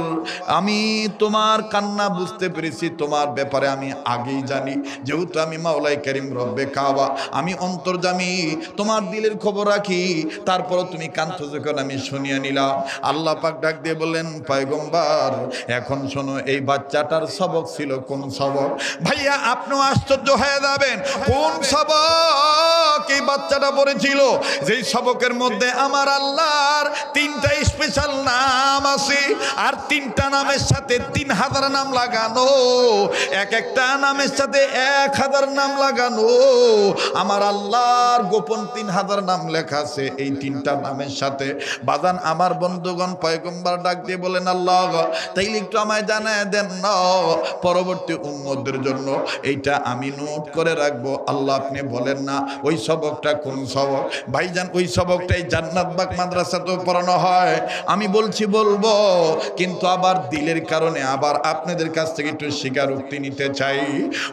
আমি তোমার কান্না বুঝতে পেরেছি, তোমার ব্যাপারে আমি আগেই জানি, যেহেতু আমি মাওলাই কারীম রব্বে কাবা, আমি অন্তর্যামী, তোমার দিলের খবর রাখি, তারপরও তুমি কাঁদছো যখন আমি শুনিয়ে নিলাম। আল্লাহ পাক ডাক দিয়ে বললেন, পয়গম্বর এখন শোনো, এই বাচ্চাটার সবক ছিল কোন সবক? ভাইয়া আপনিও আশ্চর্য হয়ে যাবেন, কোন সবক এই বাচ্চাটা পড়েছিল? যেই সবকের মধ্যে আমার আল্লাহর 3টা স্পেশাল নাম আছে, আর 3টা নামের সাথে 3000 নাম লাগানো, এক একটা নামের সাথে 1000 নাম লাগানো। আমার আল্লাহর গোপন 3000 নাম লেখা আছে এই 3টা নামের সাথে। বাজান আমার বন্ধুগণ, পয়গম্বর ডাক দিয়ে বলেন, আল্লাহ তাইলে একটু আমায় জানায় দেন না, পরবর্তী উম্মতদের জন্য এইটা আমি নোট করে রাখবো। আল্লাহ আপনি বলেন না ওই সবকটা কোন সবক? ভাইজান ওই সবকটাই জান্নাত বাগ মাদ্রাসাতেও পড়ানো হয়। আমি বলবো, কিন্তু আবার দিলের কারণে আবার আপনাদের কাছ থেকে একটু স্বীকারোক্তি নিতে চাই।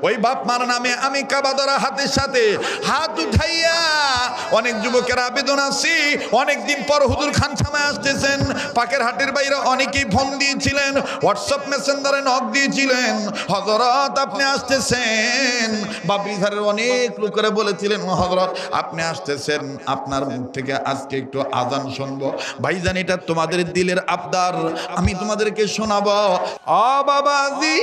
ওই বাপ মার নামে আমি কাবা ধরা হাতের সাথে হাত উঠাইয়া অনেক যুবকের আবেদন আছে, অনেকদিন পর হুজুর খানসামায় আসতেছেন, পাকের হাটের বাইরে অনেকেই ফোন দিয়েছিলেন, হোয়াটসঅ্যাপ মেসেঞ্জারে নক দিয়েছিলেন, হযরত আপনি আসতেছেন। বাবরিধারের অনেক লোকেরা বলেছিলেন, হযরত আপনি আসতেছেন, আপনার মুখ থেকে আজকে একটু আজান শুনবো। ভাইজান এটা তোমাদের দিলের আবদার, আমি তোমাদেরকে শোনাবো। ও বাবাজি,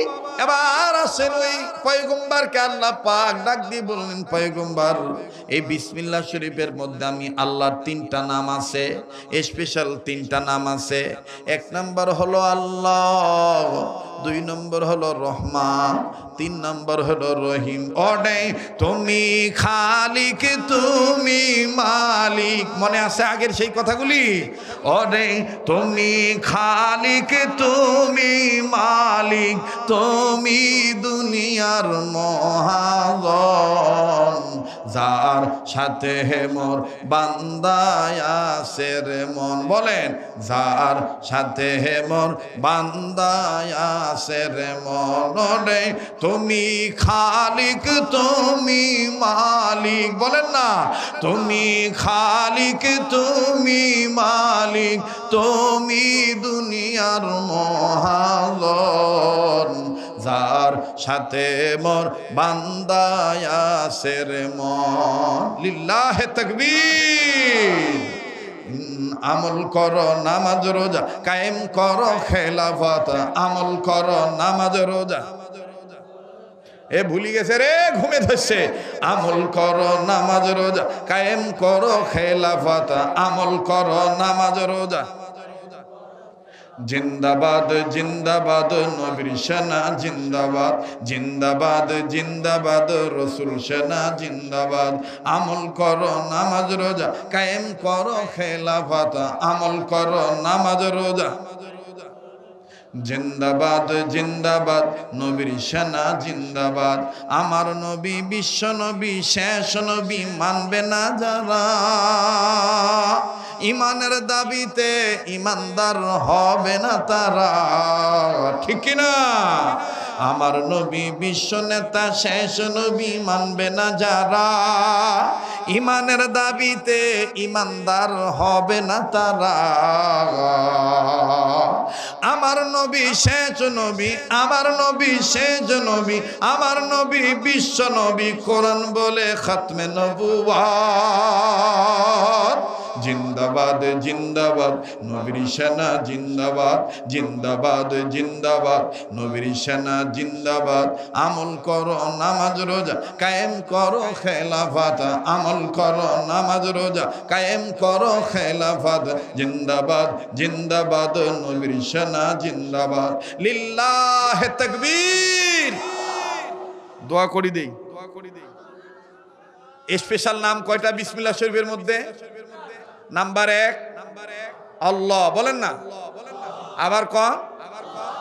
এবার আসেন ওই পয়গম্বরকে আল্লাহ পাক ডাক দিয়ে বললেন, পয়গম্বর এই বিসমিল্লাহ শরীফের মধ্যে আমি আল্লাহর 3টা নাম আছে, স্পেশাল 3টা নাম আছে। 1 নম্বর হলো আল্লাহ, 2 নম্বর হলো রহমান, 3 নম্বর হলো রহিম। ওরে তুমি খালিক তুমি মালিক, মনে আছে আগের সেই কথাগুলি? ওরে তুমি খালিক তুমি মালিক, তুমি দুনিয়ার মহাজন, যার সাথে মোর বান্দায় আছে রে মন। বলেন, যার সাথে মোর বান্দায় আছে রে মন। রে তুমি খালিক তুমি মালিক, বলেন না, তুমি খালিক তুমি মালিক, তুমি দুনিয়ার মহাজন, যার সাথে মোর বান্দায় আছে রে মন। লিল্লাহে তাকবীর। আমল করো নামাজ রোজা কায়েম করো খেলাফত, আমল করো নামাজ রোজা। এ ভুলি গেছে রে, ঘুমে ধরছে। আমল করো নামাজ রোজা কায়েম করো খেলাফত, আমল করো নামাজ রোজা। জিন্দাবাদ জিন্দাবাদ নবীর সেনা জিন্দাবাদ, জিন্দাবাদ জিন্দাবাদ রসুল সেনা জিন্দাবাদ। আমল করো নামাজ রোজা কায়েম করো খেলাফত, আমল করো নামাজ রোজা। জিন্দাবাদ জিন্দাবাদ নবীর সেনা জিন্দাবাদ। আমার নবী বিশ্ব নবী শেষ নবী মানবে না যারা, ইমানের দাবিতে ইমানদার হবে না তারা। ঠিক কিনা? আমার নবী বিশ্ব নেতা শেষ নবী মানবে না যারা, ইমানের দাবিতে ইমানদার হবে না তারা। আমার নবী শেষ নবী, আমার নবী শেষ নবী, আমার নবী বিশ্ব নবী, কোরআন বলে খাতমে নবুওয়াত। জিন্দাবাদ জিন্দাবাদ নবীর সেনা জিন্দাবাদ, জিন্দাবাদ জিন্দাবাদ নবীর সেনা জিন্দাবাদ। আমল করো নামাজ রোজা কায়েম করো খেলাফত, আমল করো নামাজ রোজা কায়েম করো খেলাফত। জিন্দাবাদ জিন্দাবাদ নবীর সেনা জিন্দাবাদ। লিল্লাহে তাকবীর। দোয়া করি দেই, স্পেশাল নাম কয়টা বিসমিল্লাহ শরীফের মধ্যে? নাম্বার 1 আল্লাহ, বলেন না? আবার কন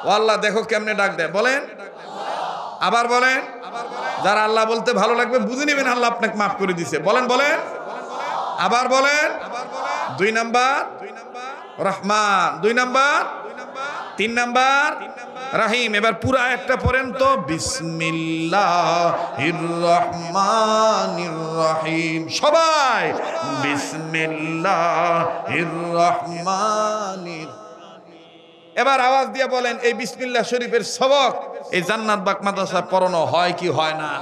ও আল্লাহ, দেখো কেমনে ডাক দেয়, বলেন আবার বলেন। যারা আল্লাহ বলতে ভালো লাগবে বুঝে নেবেন আল্লাহ আপনাকে মাফ করে দিছে। বলেন বলেন আবার বলেন। 2 নাম্বার রহমান, 2 নাম্বার, 3 নাম্বার রাহিম। এবার পুরো আয়াতটা পড়েন তো, বিসমিল্লাহির রহমানির রহিম। সবাই বিসমিল্লাহির রহমানির। এবার আওয়াজ দিয়ে বলেন, এই বিসমিল্লাহ শরীফের সবক এই জান্নাত বাগ মাদ্রাসা পড়ানো হয় কি হয় না?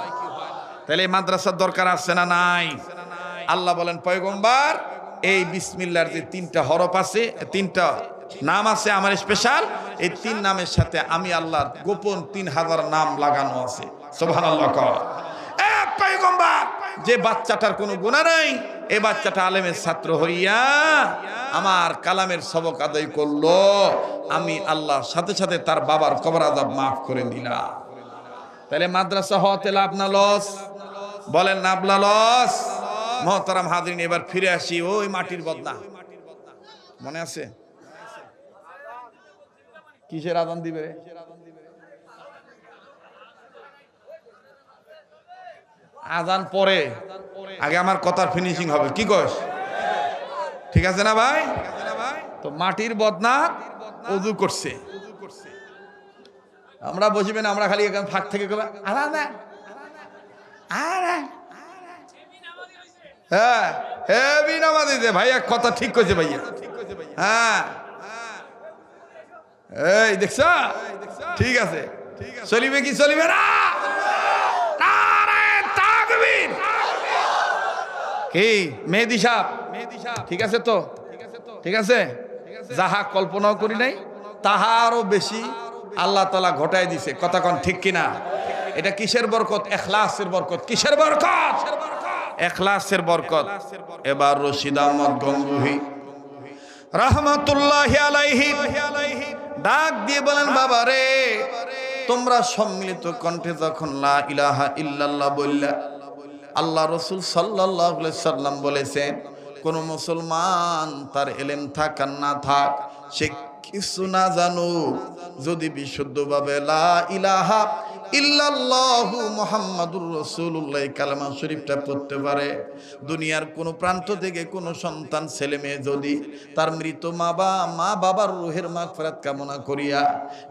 তাহলে এই মাদ্রাসার দরকার আছে না নাই? আল্লাহ বলেন, পয়গম্বর এই বিসমিল্লাহর যে 3টা হরফ আছে, 3টা নাম আছে আমার স্পেশাল, এই 3 নামের সাথে আমি আল্লাহর গোপন 3000 নাম লাগানো আছে। সুবহানাল্লাহ। এ পয়গম্বর, যে বাচ্চাটার কোনো গুনাহ নাই, এই বাচ্চাটা আলেমের ছাত্র হইয়া আমার কালামের সবক আদায় করলো, আমি আল্লাহর সাথে সাথে তার বাবার কবর আযাব মাফ করে দিলাম। তাহলে মাদ্রাসা হওয়াতে লাভ না লস? বলেন না লস? মোহতারাম হাজরিন, এবার ফিরে আসি ওই মাটির বদনা। মনে আছে কিসের আজান দিবে? আজান পরে, আগে আমার কথার ফিনিশিং হবে। কি কস? ঠিক আছে না ভাই? তো মাটির বদনা ওযু করছে, আমরা বসিবেন, আমরা খালি এখানে ফাঁক থেকে হ্যাঁ হেভি নামাজি দে ভাইয়া, কথা ঠিক কইছে ভাইয়া। হ্যাঁ এই দেখছ, ঠিক আছে, চলিবে কি চলিবে না? কি মেহেদী সাহেব, ঠিক আছে তো? ঠিক আছে, যাহা কল্পনাও করি নাই তাহারও বেশি আল্লাহ তাআলা ঘটায় দিছে। কথা কোন ঠিক কিনা? এটা কিসের বরকত? ইখলাসের বরকত। কিসের বরকত? ইখলাসের বরকত। এবার রশিদ আহমদ গঙ্গুহি রাহমাতুল্লাহি আলাইহি ডাক দিয়ে বলেন, বাবা রে, তোমরা সম্মিলিত কণ্ঠে যখন লা ইলাহা ইল্লাল্লাহ বললা, আল্লাহ রাসূল সাল্লাল্লাহু আলাইহি সাল্লাম বলেছেন, কোন মুসলমান তার ইলম থাক আর না থাক, সে কিছু না জানো, যদি বিশুদ্ধভাবে লা ইলাহা ইল্লাল্লাহু মুহাম্মাদুর রাসূলুল্লাহ কালেমা শরীফটা পড়তে পারে, দুনিয়ার কোন প্রান্ত থেকে কোন সন্তান ছেলে মেয়ে যদি তার মৃত মা বাবার রূহের মাগফিরাত কামনা করিয়া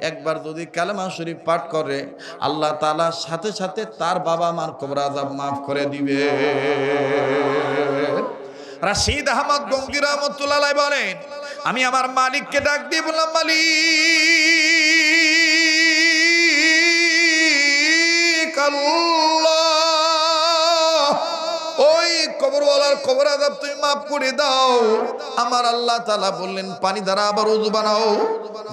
একবার যদি কালেমা শরীফ পাঠ করে, আল্লাহ তাআলা সাথে সাথে তার বাবা মার কবর আযাব মাফ করে দিবে। রশিদ আহমদ গঙ্গি রাহমাতুল্লাহ আলাইহি বলেন, আমি আমার মালিককে ডাক দিয়ে বললাম, মালিক আল্লাহ, ওই কবরওয়ালার কবর আযাব তুমি মাফ করে দাও। আমার আল্লাহ তাআলা বললেন, পানি দ্বারা আবার ওযু বানাও।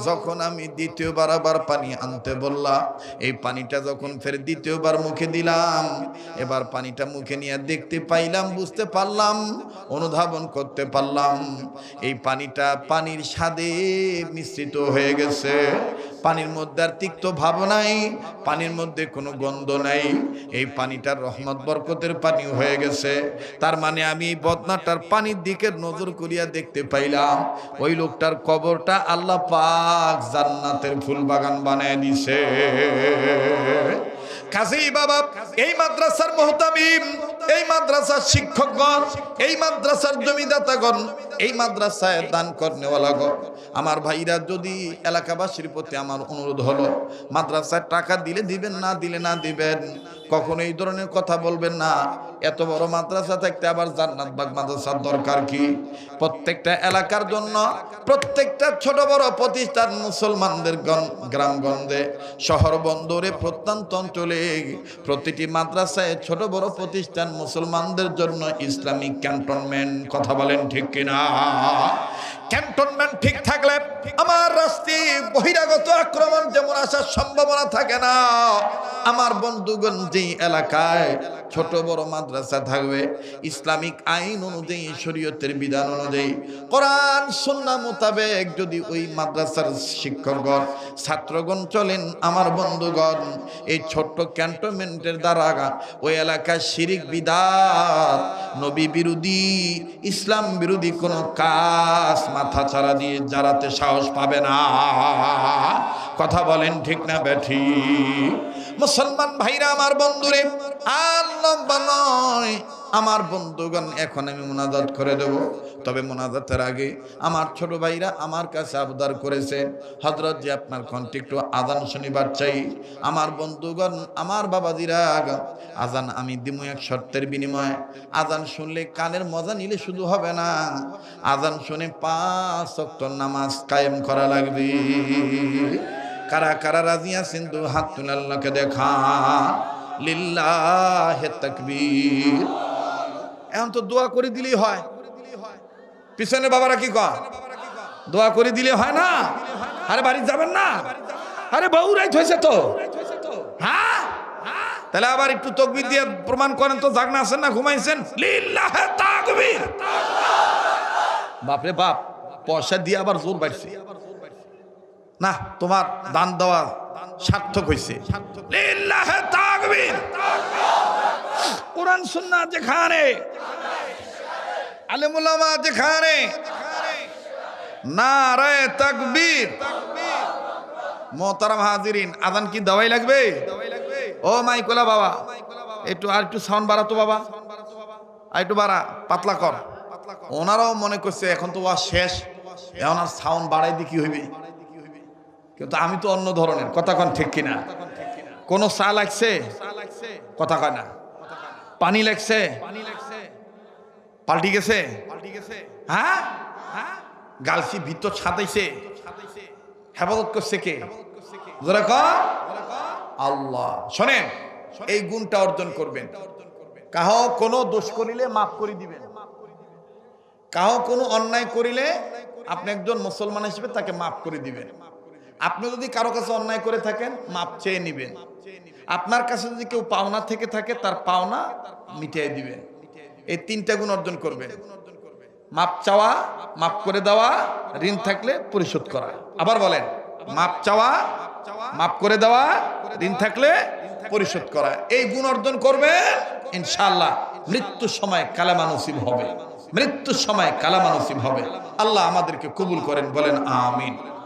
যখন আমি দ্বিতীয়বার আবার পানি আনতে বললাম, এই পানিটা যখন ফের দ্বিতীয়বার মুখে দিলাম, এবার পানিটা মুখে নিয়ে দেখতে পাইলাম, বুঝতে পারলাম, অনুধাবন করতে পারলাম, এই পানিটা পানির স্বাদে মিশ্রিত হয়ে গেছে। পানির মধ্যে আর তিক্ত ভাব নাই, পানির মধ্যে কোনো গন্ধ নাই, এই পানিটার রহমত বরকতের পানি হয়ে গেছে। তার মানে আমি এই বদনাটার পানির দিকে নজর করিয়া দেখতে পাইলাম, ওই লোকটার কবরটা আল্লাহ পাক জান্নাতের ফুল বাগান বানায় দিছে। কাজেই বাবা, এই মাদ্রাসার মুহতামিম, এই মাদ্রাসার শিক্ষকগণ, এই মাদ্রাসার জমিদাতাগণ, এই মাদ্রাসায় দান করনেওয়ালাগণ, আমার ভাইরা, যদি এলাকাবাসীর প্রতি আমার অনুরোধ হলো, মাদ্রাসায় টাকা দিলে দিবেন, না দিলে না দিবেন, কখনো এই ধরনের কথা বলবেন না। এত বড় মাদ্রাসা থাকতে আবার জান্নাত বাগ মাদ্রাসার দরকার কি? প্রত্যেকটা এলাকার জন্য, প্রত্যেকটা ছোট বড় প্রতিষ্ঠান, মুসলমানদের গ্রামগঞ্জে, শহর বন্দরে, প্রত্যন্ত অঞ্চলে প্রতিটি মাদ্রাসায় ছোট বড় প্রতিষ্ঠান মুসলমানদের জন্য ইসলামিক ক্যান্টনমেন্ট। কথা বলেন ঠিক কিনা? ক্যান্টনমেন্ট ঠিক থাকলে আমার রাষ্ট্রে বহিরাগত আক্রমণ যেমন আসার সম্ভাবনা থাকে না। আমার বন্ধুগণ, যেই এলাকায় ছোট বড় মাদ্রাসা থাকবে, ইসলামিক আইন অনুযায়ী, শরীয়তের বিধান অনুযায়ী, কোরআন সুন্নাহ মোতাবেক যদি ওই মাদ্রাসার শিক্ষকগণ, ছাত্রগণ চলেন, আমার বন্ধুগণ, এই ছোট্ট ক্যান্টনমেন্টের দ্বারা ওই এলাকায় শিরিক, বিদআত, নবী বিরোধী, ইসলাম বিরোধী কোনো কাজ মাথা ছাড়া দিয়ে জারাতে সাহস পাবে না। কথা বলেন ঠিক না বেঠি? মুসলমান ভাইরা আমার বন্ধুরে, আল্লাহ নয় আমার বন্ধুগণ, এখন আমি মুনাজাত করে দেব। তবে মুনাজাতের আগে আমার ছোট ভাইরা আমার কাছে আবদার করেছে, হযরত যে আপনার কণ্ঠে একটু আজান শুনিবার চাই। আমার বন্ধুগণ, আমার বাবাজিরা, আজান আমি দিমু এক শর্তের বিনিময়ে। আজান শুনলে কানের মজা নিলে শুধু হবে না, আজান শুনে 5 ওয়াক্ত নামাজ কায়েম করা লাগবে। কারা কারা রাজি আছেন তো হাত তুলে আল্লাহকে দেখা। লিল্লাহে তাকবীর। এখন তো দোয়া করে দিলেই হয়। পিছনে বাবারা কি কয়? দোয়া করে দিলে হয় না? আরে বাড়ি যাবেন না? আরে বহু রাইত হয়েছে তো। হ্যাঁ, তাহলে আবার একটু তাকবীর দিয়ে প্রমাণ করেন তো, জাগনা আছেন না ঘুমাইছেন? লিল্লাহে তাকবীর। বাপরে বাপ, পয়সা দিয়ে আবার জোর বাড়ছে না, তোমার দান দেওয়া সার্থক হয়েছে। লিল্লাহে তাকবীর। কোরআন সুন্নাহ যেখানে, আলেম উলামা যেখানে, নারায়ে তাকবীর। মোহতারাম হাজিরিন, আজান কি দেওয়াই লাগবে? ও মাইকোলা বাবা, একটু আর একটু সাউন্ড বাড়াতো বাবা, আর একটু বাড়া, পাতলা কর। ওনারাও মনে করছে এখন তো ওয়াজ শেষ, এখন আর সাউন্ড বাড়াই দিয়ে কি হইবে? কিন্তু আমি তো অন্য ধরনের, কথা কন ঠিক কিনা? কোন চা লাগছে, কথা কয় না। পানি লাগছে, পাল্টি গেছে, হ্যাঁ, গালসি ভিতর ছাতাইছে, হেফাজত করছে কে? আল্লাহ। শোনেন, এই গুণটা অর্জন করবেন। কাহ কোনো দোষ করিলে মাফ করে দিবেন, কাহ কোনো অন্যায় করিলে আপনি একজন মুসলমান হিসেবে তাকে মাফ করে দিবেন। আপনি যদি কারো কাছে অন্যায় করে থাকেন, মাপ চেয়ে নিবেন। আপনার কাছে যদি কেউ পাওনা থেকে থাকে, তার পাওনা মিটিয়ে দিবেন। এই 3টা গুণ অর্জন করবেন। মাপ চাওয়া, মাপ করে দেওয়া, ঋণ থাকলে পরিশোধ করা। আবার বলেন, মাপ চাওয়া, মাপ করে দেওয়া, ঋণ থাকলে পরিশোধ করা। এই গুণ অর্জন করবেন, ইনশাআল্লাহ মৃত্যুর সময় কালেমা নসিব হবে। মৃত্যুর সময় কালেমা নসিব হবে। আল্লাহ আমাদেরকে কবুল করেন, বলেন আমিন।